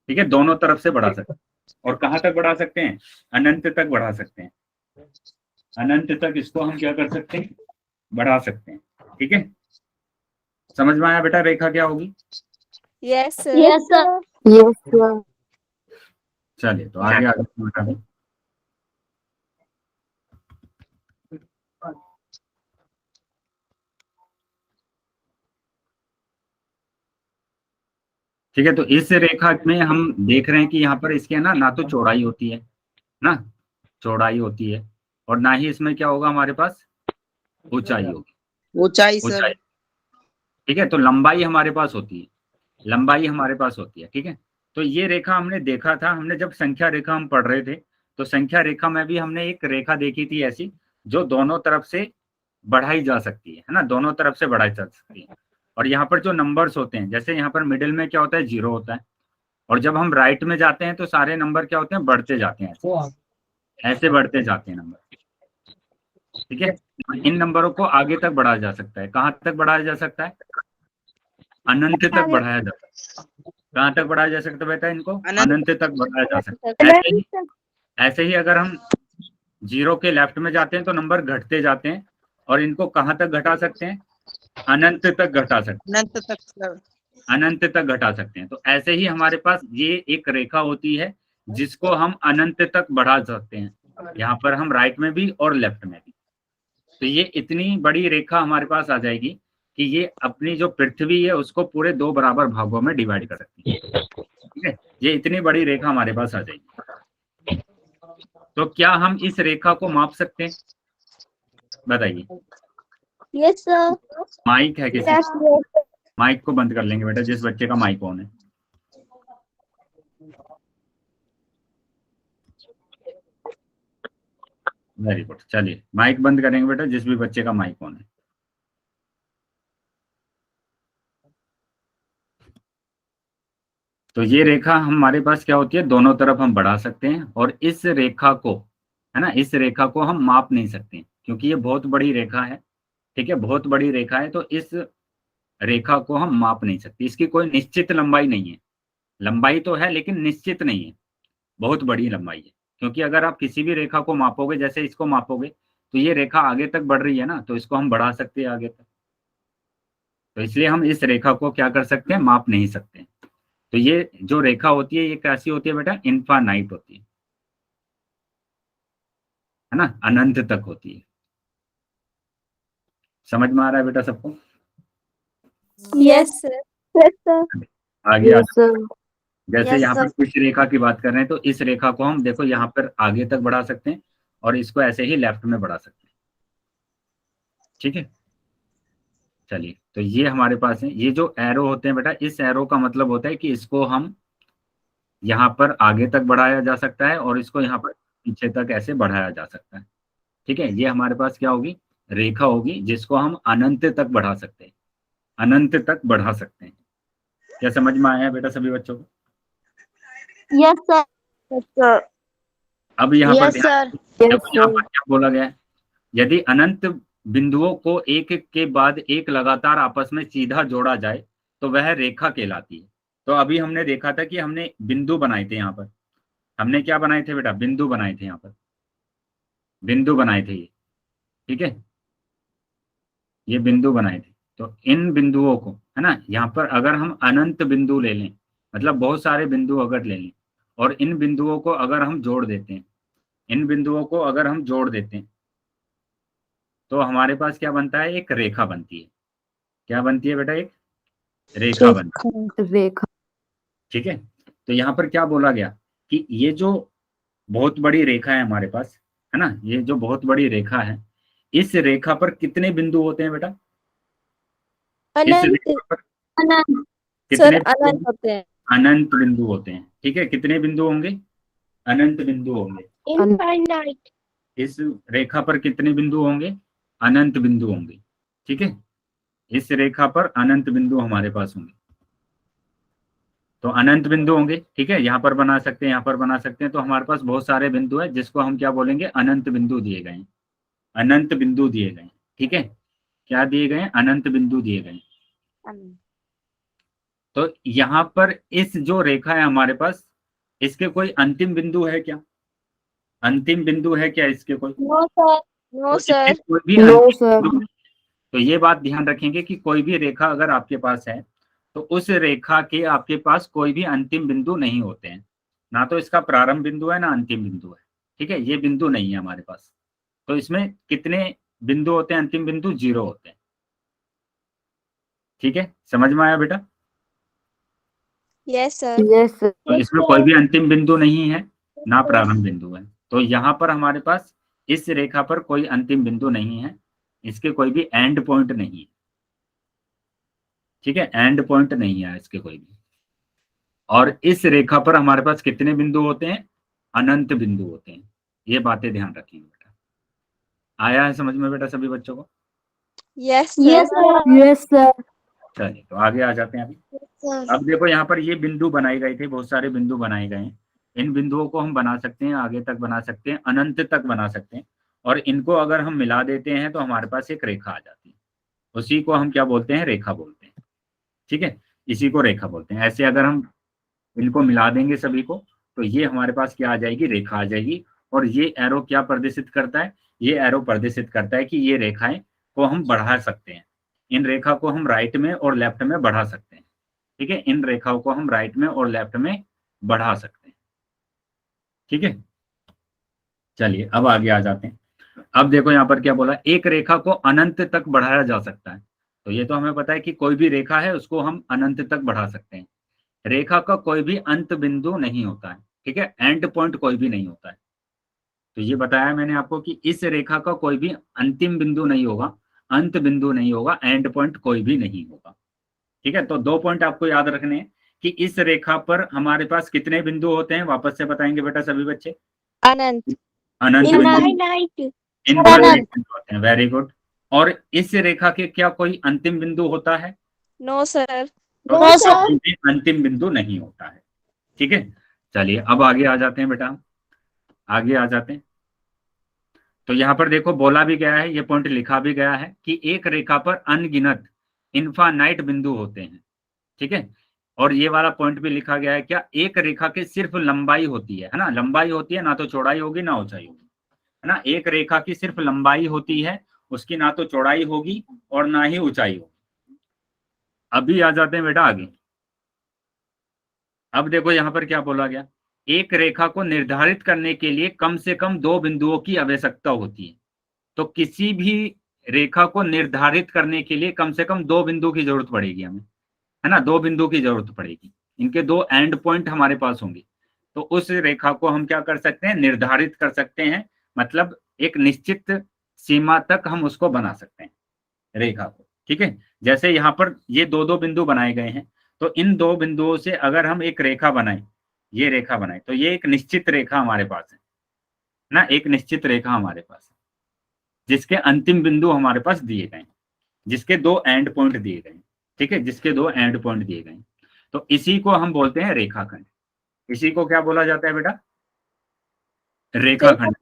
B: ठीक है, दोनों तरफ से बढ़ा सकते हैं। और कहाँ तक बढ़ा सकते हैं? अनंत तक बढ़ा सकते हैं, अनंत तक इसको हम क्या कर सकते हैं? बढ़ा सकते हैं, ठीक है। समझ में आया बेटा रेखा क्या होगी?
E: Yes, sir.
A: Yes, sir.
F: Yes sir.
B: चलिए तो आगे आगे बेटा। ठीक है, तो इस रेखा में हम देख रहे हैं कि यहाँ पर इसके ना तो चौड़ाई होती है ना, चौड़ाई होती है, और ना ही इसमें क्या होगा हमारे पास? ऊंचाई होगी,
D: ऊंचाई सर।
B: ऊंचाई, ठीक है। तो लंबाई हमारे पास होती है, लंबाई हमारे पास होती है, ठीक है। तो ये रेखा हमने देखा था, हमने जब संख्या रेखा हम पढ़ रहे थे तो संख्या रेखा में भी हमने एक रेखा देखी थी ऐसी, जो दोनों तरफ से बढ़ाई जा सकती है ना, दोनों तरफ से बढ़ाई जा सकती है। और यहाँ पर जो नंबर्स होते हैं, जैसे यहाँ पर मिडिल में क्या होता है, 0 होता है, और जब हम राइट में जाते हैं तो सारे नंबर क्या होते हैं, बढ़ते जाते हैं, ऐसे बढ़ते जाते हैं नंबर। ठीक है, इन नंबरों को आगे तक बढ़ाया जा सकता है। कहाँ तक बढ़ाया जा सकता है, अनंत तक बढ़ाया जा सकता है। कहाँ तक बढ़ाया जा सकता है बेटा, इनको अनंत तक बढ़ाया जा सकता है। ऐसे ही अगर हम 0 के लेफ्ट में जाते हैं तो नंबर घटते जाते हैं, और इनको कहाँ तक घटा सकते हैं, अनंत तक घटा सकते हैं, अनंत तक घटा सकते हैं। तो ऐसे ही हमारे पास ये एक रेखा होती है जिसको हम अनंत तक बढ़ा सकते हैं, यहाँ पर हम राइट में भी और लेफ्ट में भी। तो ये इतनी बड़ी रेखा हमारे पास आ जाएगी कि ये अपनी जो पृथ्वी है उसको पूरे 2 बराबर भागों में डिवाइड कर सकती है। ठीक है, ये इतनी बड़ी रेखा हमारे पास आ जाएगी। तो क्या हम इस रेखा को माप सकते हैं, बताइए।
E: Yes sir.
B: माइक है किसी, माइक को बंद कर लेंगे बेटा जिस बच्चे का माइक ऑन है। वेरी गुड, चलिए माइक बंद करेंगे बेटा जिस भी बच्चे का माइक ऑन है। तो ये रेखा हमारे पास क्या होती है, दोनों तरफ हम बढ़ा सकते हैं, और इस रेखा को, है ना, इस रेखा को हम माप नहीं सकते क्योंकि ये बहुत बड़ी रेखा है। ठीक है, बहुत बड़ी रेखा है, तो इस रेखा को हम माप नहीं सकते, इसकी कोई निश्चित लंबाई नहीं है। लंबाई तो है लेकिन निश्चित नहीं है, बहुत बड़ी लंबाई है। क्योंकि अगर आप किसी भी रेखा को मापोगे, जैसे इसको मापोगे, तो ये रेखा आगे तक बढ़ रही है ना, तो इसको हम बढ़ा सकते हैं आगे तक। तो इसलिए हम इस रेखा को क्या कर सकते हैं, माप नहीं सकते। तो ये जो रेखा होती है ये कैसी होती है बेटा, इनफाइनाइट होती है ना, अनंत तक होती है। समझ में आ रहा है बेटा सबको?
E: Yes sir. Yes sir.
B: आगे
F: यस सर।
B: जैसे
E: Yes,
B: यहाँ पर
E: sir.
B: कुछ रेखा की बात कर रहे हैं, तो इस रेखा को हम देखो यहाँ पर आगे तक बढ़ा सकते हैं, और इसको ऐसे ही लेफ्ट में बढ़ा सकते हैं। ठीक है, चलिए, तो ये हमारे पास है। ये जो एरो होते हैं बेटा, इस एरो का मतलब होता है कि इसको हम यहाँ पर आगे तक बढ़ाया जा सकता है, और इसको यहाँ पर पीछे तक ऐसे बढ़ाया जा सकता है। ठीक है, ये हमारे पास क्या होगी, रेखा होगी जिसको हम अनंत तक बढ़ा सकते हैं, अनंत तक बढ़ा सकते हैं। क्या समझ में आया बेटा सभी बच्चों को?
A: Yes sir.
E: Yes sir.
B: अब यहाँ पर
E: यस
B: ध्यान,
E: सर।
B: देखो यहाँ पर क्या बोला गया है, यदि अनंत बिंदुओं को एक के बाद एक लगातार आपस में सीधा जोड़ा जाए तो वह रेखा कहलाती है। तो अभी हमने देखा था कि हमने बिंदु बनाए थे, यहाँ पर हमने क्या बनाए थे बेटा, बिंदु बनाए थे, यहाँ पर बिंदु बनाए थे ये। ठीक है, ये बिंदु बनाए थे। तो इन बिंदुओं को, है ना, यहाँ पर अगर हम अनंत बिंदु ले लें, मतलब बहुत सारे बिंदु अगर ले लें, और इन बिंदुओं को अगर हम जोड़ देते हैं, इन बिंदुओं को अगर हम जोड़ देते हैं, तो हमारे पास क्या बनता है, एक रेखा बनती है। क्या बनती है बेटा, एक रेखा बनती है।
F: रेखा।
B: ठीक है, तो यहाँ पर क्या बोला गया कि ये जो बहुत बड़ी रेखा है हमारे पास, है ना, ये जो बहुत बड़ी रेखा है, इस रेखा पर कितने बिंदु होते हैं बेटा, इस
E: अनंत।
B: रेखा पर
A: अनंत।
B: कितने
E: सर
B: बिंदु?
E: अनंत होते हैं।
B: अनंत बिंदु होते हैं। ठीक है, कितने बिंदु होंगे, अनंत बिंदु होंगे।
A: इनफाइनाइट।
B: इस रेखा पर कितने बिंदु होंगे, अनंत बिंदु होंगे। ठीक है, इस रेखा पर अनंत बिंदु हमारे पास होंगे। तो अनंत बिंदु होंगे। ठीक है, यहाँ पर बना सकते हैं, यहाँ पर बना सकते हैं। तो हमारे पास बहुत सारे बिंदु है जिसको हम क्या बोलेंगे, अनंत बिंदु दिए गए हैं, अनंत बिंदु दिए गए हैं। ठीक है, क्या दिए गए हैं, अनंत बिंदु दिए गए हैं। तो यहाँ पर इस जो रेखा है हमारे पास, इसके कोई अंतिम बिंदु है क्या, अंतिम बिंदु है क्या इसके कोई?
A: No sir.
E: नो
B: तो
E: सर।
B: इसमें कोई भी
F: नो
B: अंतिम
F: सर।
B: बिंदु नहीं। तो ये बात ध्यान रखेंगे कि कोई भी रेखा अगर आपके पास है तो उस रेखा के आपके पास कोई भी अंतिम बिंदु नहीं होते हैं, ना तो इसका प्रारंभ बिंदु है ना अंतिम बिंदु है। ठीक है, ये बिंदु नहीं है हमारे पास। तो इसमें कितने बिंदु होते हैं, अंतिम बिंदु 0 होते हैं। ठीक है, समझ में आया बेटा?
E: Yes sir.
F: Yes sir.
B: तो इसमें कोई भी अंतिम बिंदु नहीं है, ना प्रारंभ बिंदु है। तो यहाँ पर हमारे पास इस रेखा पर कोई अंतिम बिंदु नहीं है, इसके कोई भी एंड पॉइंट नहीं है। ठीक है, एंड पॉइंट नहीं है इसके कोई भी। और इस रेखा पर हमारे पास कितने बिंदु होते हैं? अनंत बिंदु होते हैं। ये बातें ध्यान रखेंगे बेटा। आया है समझ में बेटा सभी बच्चों को?
E: Yes
A: yes
E: sir.
A: Sir.
F: Yes sir.
B: चलिए तो आगे आ जाते हैं अभी। अब देखो यहाँ पर ये बिंदु बनाए गए थे, बहुत सारे बिंदु बनाए गए हैं। इन बिंदुओं को हम बना सकते हैं, आगे तक बना सकते हैं, अनंत तक बना सकते हैं। और इनको अगर हम मिला देते हैं तो हमारे पास एक रेखा आ जाती है। उसी को हम क्या बोलते हैं? रेखा बोलते हैं। ठीक है, इसी को रेखा बोलते हैं। ऐसे अगर हम इनको मिला देंगे सभी को तो ये हमारे पास क्या आ जाएगी? रेखा आ जाएगी। और ये एरो क्या प्रदर्शित करता है? ये एरो प्रदर्शित करता है कि ये रेखाएं को हम बढ़ा सकते हैं। इन रेखा को हम राइट में और लेफ्ट में बढ़ा सकते हैं। ठीक है, इन रेखाओं को हम राइट में और लेफ्ट में बढ़ा सकते हैं। ठीक है, चलिए अब आगे आ जाते हैं। अब देखो यहाँ पर क्या बोला, एक रेखा को अनंत तक बढ़ाया जा सकता है। तो ये तो हमें पता है कि कोई भी रेखा है उसको हम अनंत तक बढ़ा सकते हैं। रेखा का कोई भी अंत बिंदु नहीं होता है। ठीक है, एंड पॉइंट कोई भी नहीं होता है। तो ये बताया मैंने आपको कि इस रेखा का कोई भी अंतिम बिंदु नहीं होगा, अंत बिंदु नहीं होगा, एंड पॉइंट कोई भी नहीं होगा। ठीक है, तो 2 पॉइंट आपको याद रखने हैं कि इस रेखा पर हमारे पास कितने बिंदु होते हैं? वापस से बताएंगे बेटा सभी बच्चे।
E: अनंत।
B: अनंत बिंदु,
E: इनफाइनाइट।
B: इनफाइनाइट बिंदु होते हैं। Very good. और इस रेखा के क्या कोई अंतिम बिंदु होता है?
E: No sir.
B: तो
E: नो
B: इसका
E: सर।
B: कोई भी अंतिम बिंदु नहीं होता है। ठीक है, चलिए अब आगे आ जाते हैं बेटा, आगे आ जाते हैं। तो यहाँ पर देखो बोला भी गया है, ये पॉइंट लिखा भी गया है कि एक रेखा पर अनगिनत इनफाइनाइट बिंदु होते हैं। ठीक है, और ये वाला पॉइंट भी लिखा गया है, क्या एक रेखा की सिर्फ लंबाई होती है ना? लंबाई होती है, ना तो चौड़ाई होगी ना ऊंचाई होगी, है ना? एक रेखा की सिर्फ लंबाई होती है, उसकी ना तो चौड़ाई होगी और ना ही ऊंचाई होगी। अभी आ जाते हैं बेटा आगे। अब देखो यहाँ पर क्या बोला गया, एक रेखा को निर्धारित करने के लिए कम से कम 2 बिंदुओं की आवश्यकता होती है। तो किसी भी रेखा को निर्धारित करने के लिए कम से कम 2 बिंदु की जरूरत पड़ेगी हमें, है ना? 2 बिंदु की जरूरत पड़ेगी, इनके 2 एंड पॉइंट हमारे पास होंगे। तो उस रेखा को हम क्या कर सकते हैं? निर्धारित कर सकते हैं। मतलब एक निश्चित सीमा तक हम उसको बना सकते हैं रेखा को। ठीक है, जैसे यहाँ पर ये 2-2 बिंदु बनाए गए हैं, तो इन 2 बिंदुओं से अगर हम एक रेखा बनाए, ये रेखा बनाए, तो ये एक निश्चित रेखा हमारे पास है ना? एक निश्चित रेखा हमारे पास है जिसके अंतिम बिंदु हमारे पास दिए गए, जिसके 2 एंड पॉइंट दिए गए। ठीक है, जिसके 2 एंड पॉइंट दिए गए, तो इसी को हम बोलते हैं रेखाखंड। इसी को क्या बोला जाता है बेटा? रेखाखंड।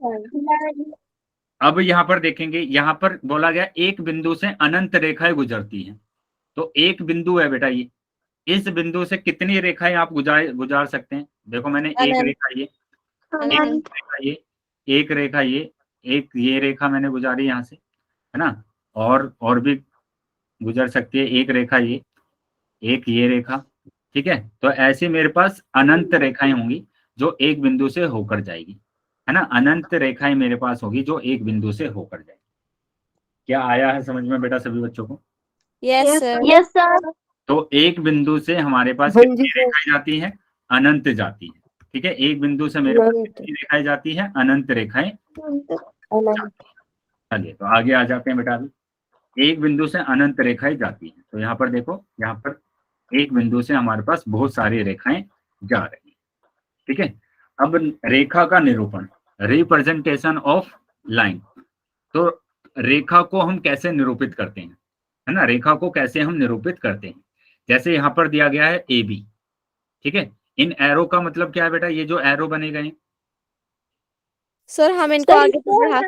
B: अब यहाँ पर देखेंगे, यहाँ पर बोला गया एक बिंदु से अनंत रेखाएं गुजरती हैं। तो एक बिंदु है बेटा ये, इस बिंदु से कितनी रेखाएं आप गुजार सकते हैं? देखो मैंने एक रेखा ये, एक रेखा ये, एक रेखा ये रेखा मैंने गुजारी यहाँ से, है ना? और भी गुजर सकती है एक रेखा ये, एक ये रेखा। ठीक है, तो ऐसे मेरे पास अनंत रेखाएं होंगी जो एक बिंदु से होकर जाएगी, है ना? अनंत रेखाएं मेरे पास होगी जो एक बिंदु से होकर जाएगी। क्या आया है समझ में बेटा सभी बच्चों को?
E: Yes sir.
A: Yes sir.
B: तो एक बिंदु से हमारे पास
F: हाँ जी
B: कितनी
F: सर।
B: रेखाएं जाती हैं? अनंत जाती है। ठीक है, एक बिंदु से मेरे पास
F: अनंत।
B: कितनी रेखाएं जाती हैं? अनंत रेखाएं
F: अनंत।
B: चलिए तो आगे आ जाते हैं बेटा। अभी एक बिंदु से अनंत रेखाएं जाती हैं, तो यहाँ पर देखो, यहाँ पर एक बिंदु से हमारे पास बहुत सारी रेखाएं जा रही हैं। ठीक है, अब रेखा का निरूपण, रिप्रेजेंटेशन ऑफ लाइन। तो रेखा को हम कैसे निरूपित करते हैं, है ना? रेखा को कैसे हम निरूपित करते हैं? जैसे यहाँ पर दिया गया है ए बी। ठीक है, इन एरो का मतलब क्या है बेटा? ये जो एरो बने गए,
E: सर हम इनको आगे तक बढ़ा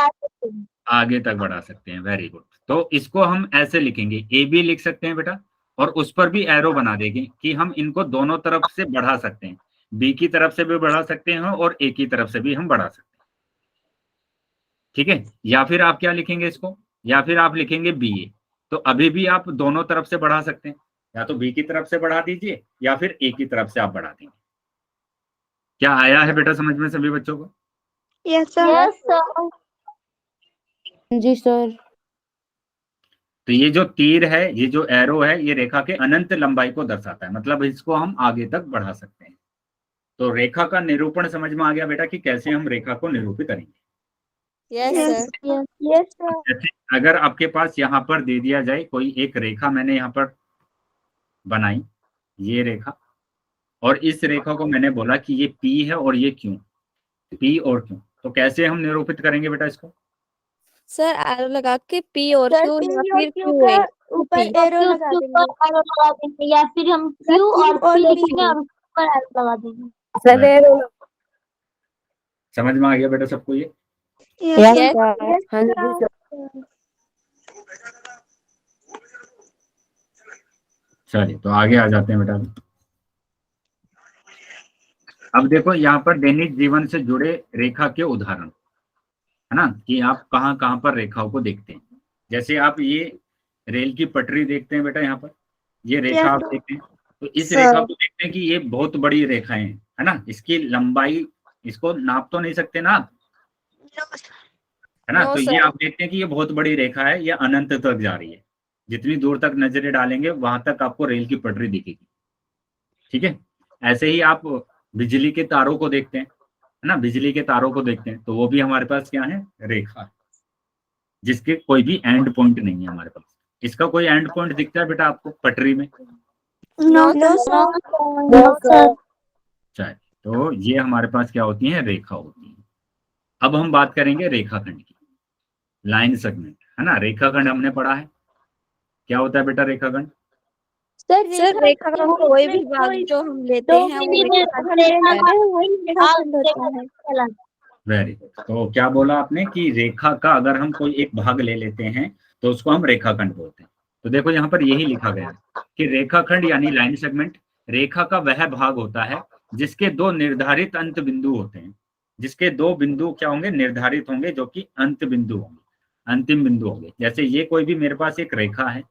E: सकते हैं।
B: आगे तक बढ़ा सकते हैं। Very good. तो इसको हम ऐसे लिखेंगे, ए बी लिख सकते हैं बेटा, और उस पर भी एरो बना देंगे कि हम इनको दोनों तरफ से बढ़ा सकते हैं। बी की तरफ से भी बढ़ा सकते हैं और ए की तरफ से भी हम बढ़ा सकते हैं। ठीक है, या फिर आप क्या लिखेंगे इसको, या फिर आप लिखेंगे बी ए। तो अभी भी आप दोनों तरफ से बढ़ा सकते हैं, या तो बी की तरफ से बढ़ा दीजिए या फिर ए की तरफ से आप बढ़ा देंगे। क्या आया है बेटा समझ में सभी बच्चों को?
E: Yes sir.
A: Yes sir.
F: जी सर।
B: तो ये जो तीर है, ये जो एरो है, ये रेखा के अनंत लंबाई को दर्शाता है, मतलब इसको हम आगे तक बढ़ा सकते हैं। तो रेखा का निरूपण समझ में आ गया बेटा कि कैसे हम रेखा को निरूपित करेंगे।
E: Yes sir.
A: Yes sir.
B: जैसे अगर आपके पास यहाँ पर दे दिया जाए कोई एक रेखा, मैंने यहाँ पर बनाई, ये रेखा, और इस रेखा को मैंने बोला कि ये P है और ये Q, P और Q। तो कैसे हम निरूपित करेंगे बेटा इसको?
E: सर एरो लगा के P और
A: सर
E: Q
A: P
E: या
A: और
E: फिर
A: Q
E: Q
A: का
E: है
A: ऊपर
E: P।
A: एरो लगा देंगे, एरो लगा देंगे, या फिर हम Q और P लिखेंगे और ऊपर एरो लगा देंगे।
E: सर एरो
B: समझ में आ गया बेटा सबको ये?
E: Yes sir. हाँ जी सर।
B: चलिए तो आगे आ जाते हैं बेटा। अब देखो यहाँ पर दैनिक जीवन से जुड़े रेखा के उदाहरण, है ना, कि आप कहाँ कहाँ पर रेखाओं को देखते हैं। जैसे आप ये रेल की पटरी देखते हैं बेटा, यहाँ पर ये रेखा आप देखते हैं, तो इस रेखा को देखते हैं कि ये बहुत बड़ी रेखाएं हैं, है ना। इसकी लंबाई, इसको नाप तो नहीं सकते ना आप, है ना।
E: No,
B: तो ये
E: sir.
B: आप देखते हैं कि ये बहुत बड़ी रेखा है, ये अनंत तक जा रही है। जितनी दूर तक नजरें डालेंगे वहां तक आपको रेल की पटरी दिखेगी, ठीक है। ऐसे ही आप बिजली के तारों को देखते हैं, है ना, बिजली के तारों को देखते हैं, तो वो भी हमारे पास क्या है, रेखा है, जिसके कोई भी एंड पॉइंट नहीं है हमारे पास। इसका कोई एंड पॉइंट दिखता है बेटा आपको पटरी में?
E: No, sir.
B: चाहे तो ये हमारे पास क्या होती है, रेखा होती है। अब हम बात करेंगे रेखाखंड की, लाइन सेगमेंट, है ना। रेखाखंड हमने पढ़ा है, क्या होता है बेटा रेखाखंड?
E: सर रेखा का कोई भी भाग जो हम लेते हैं वो रेखाखंड होता है।
B: Very good. तो क्या बोला आपने कि रेखा का अगर हम कोई एक भाग ले लेते हैं तो उसको हम रेखाखंड बोलते हैं। तो देखो यहाँ पर यही लिखा गया है कि रेखाखंड यानी लाइन सेगमेंट रेखा का वह भाग होता है जिसके दो निर्धारित अंत बिंदु होते हैं। जिसके दो बिंदु क्या होंगे, निर्धारित होंगे, जो कि अंत बिंदु होंगे, अंतिम बिंदु होंगे। जैसे ये कोई भी मेरे पास एक रेखा है,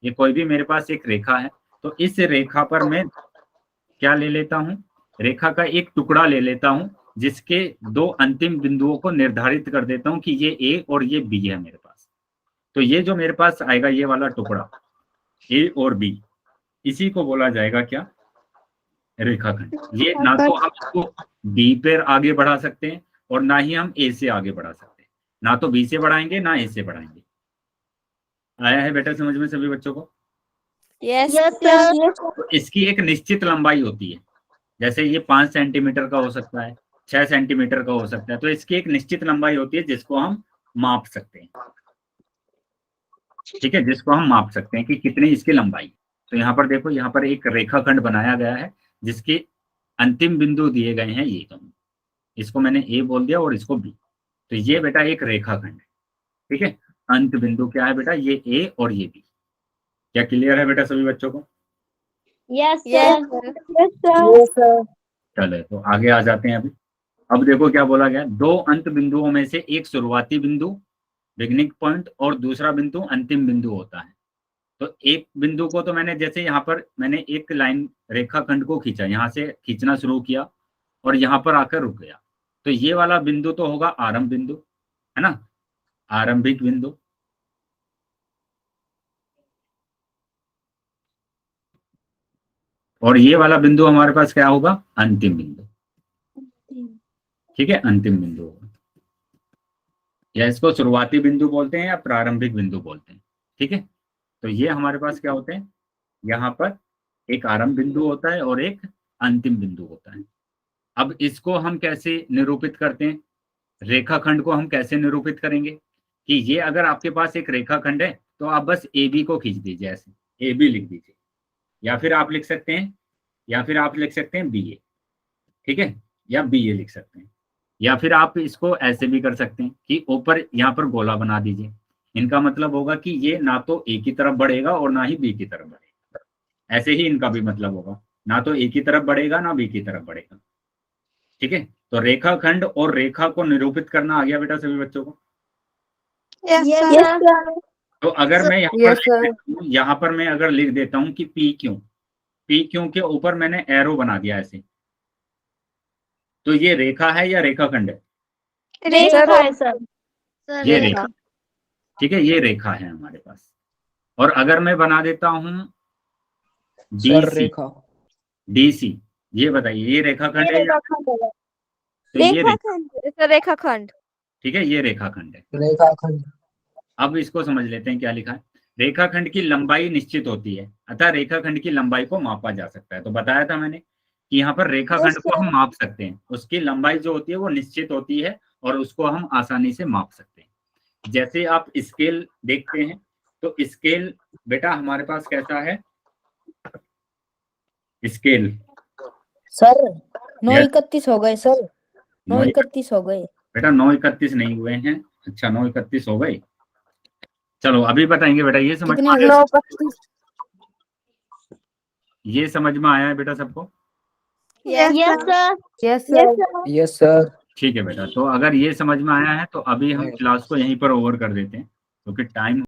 B: ये कोई भी मेरे पास एक रेखा है, तो इस रेखा पर मैं क्या ले लेता हूँ, रेखा का एक टुकड़ा ले लेता हूँ जिसके दो अंतिम बिंदुओं को निर्धारित कर देता हूँ कि ये ए और ये बी है मेरे पास। तो ये जो मेरे पास आएगा ये वाला टुकड़ा ए और बी, इसी को बोला जाएगा क्या, रेखाखंड। ये ना तो हम इसको बी पर आगे बढ़ा सकते हैं और ना ही हम ए से आगे बढ़ा सकते हैं, ना तो बी से बढ़ाएंगे ना ए से बढ़ाएंगे। आया है बेटा समझ में सभी बच्चों को?
E: यस
B: तो इसकी एक निश्चित लंबाई होती है, जैसे ये 5 सेंटीमीटर का हो सकता है, 6 सेंटीमीटर का हो सकता है। तो इसकी एक निश्चित लंबाई होती है जिसको हम माप सकते हैं, ठीक है, जिसको हम माप सकते हैं कि कितनी इसकी लंबाई। तो यहाँ पर देखो, यहाँ पर एक रेखाखंड बनाया गया है जिसके अंतिम बिंदु दिए गए हैं ये, तो इसको मैंने ए बोल दिया और इसको बी। तो ये बेटा एक रेखाखंड है, ठीक है। अंत बिंदु क्या है बेटा, ये ए और ये बी। क्या क्लियर है बेटा सभी बच्चों को?
A: Yes
E: sir.
B: चलो तो आगे आ जाते हैं अभी। अब देखो क्या बोला गया, दो अंत बिंदुओं में से एक शुरुआती बिंदु बिगनिंग पॉइंट और दूसरा बिंदु अंतिम बिंदु होता है। तो एक बिंदु को तो मैंने, जैसे यहाँ पर मैंने एक लाइन रेखाखंड को खींचा, यहाँ से खींचना शुरू किया और यहाँ पर आकर रुक गया, तो ये वाला बिंदु तो होगा आरंभ बिंदु, है ना, आरंभिक बिंदु। और ये वाला बिंदु हमारे पास क्या होगा, अंतिम बिंदु, ठीक है, अंतिम बिंदु होगा, या इसको शुरुआती बिंदु बोलते हैं या प्रारंभिक बिंदु बोलते हैं, ठीक है। तो ये हमारे पास क्या होते हैं, यहाँ पर एक आरंभ बिंदु होता है और एक अंतिम बिंदु होता है। अब इसको हम कैसे निरूपित करते हैं, रेखाखंड को हम कैसे निरूपित करेंगे कि ये अगर आपके पास एक रेखाखंड है तो आप बस ए बी को खींच दीजिए, ऐसे ए बी लिख दीजिए, या फिर आप लिख सकते हैं बी ए, ठीक है, या बी ए लिख सकते हैं, या फिर आप इसको ऐसे भी कर सकते हैं कि ऊपर यहाँ पर गोला बना दीजिए। इनका मतलब होगा कि ये ना तो ए की तरफ बढ़ेगा और ना ही बी की तरफ बढ़ेगा, ऐसे ही इनका भी मतलब होगा, ना तो ए की तरफ बढ़ेगा ना बी की तरफ बढ़ेगा, ठीक है। तो रेखाखंड और रेखा को निरूपित करना आ गया बेटा सभी बच्चों को? तो अगर मैं यहाँ पर मैं अगर लिख देता हूँ कि पी क्यू के ऊपर मैंने एरो बना दिया ऐसे, तो ये रेखा है या रेखाखंड है?
A: रेखा है सर।
B: ये रेखा, ठीक है, ये रेखा है हमारे पास। और अगर मैं बना देता हूं डीसी, ये बताइए ये रेखाखंड है या? तो ये
E: रेखाखंड,
B: ठीक है, ये रेखाखंड है। अब इसको समझ लेते हैं क्या लिखा है। रेखाखंड की लंबाई निश्चित होती है, अतः रेखाखंड की लंबाई को मापा जा सकता है। तो बताया था मैंने कि यहाँ पर रेखाखंड को हम माप सकते हैं, उसकी लंबाई जो होती है वो निश्चित होती है और उसको हम आसानी से माप सकते हैं। जैसे आप स्केल देखते हैं, तो स्केल बेटा हमारे पास कैसा है, स्केल
C: सर 9:31 हो गए सर, 9:31 हो गए
B: बेटा। 9:31 नहीं हुए हैं, अच्छा 9:31 हो गए। चलो अभी बताएंगे बेटा, ये समझ में आया, ये समझ में आया है बेटा सबको?
A: Yes sir.
F: Yes sir.
G: Yes sir.
B: ठीक है बेटा, तो अगर ये समझ में आया है तो अभी हम क्लास को यहीं पर ओवर कर देते हैं क्योंकि टाइम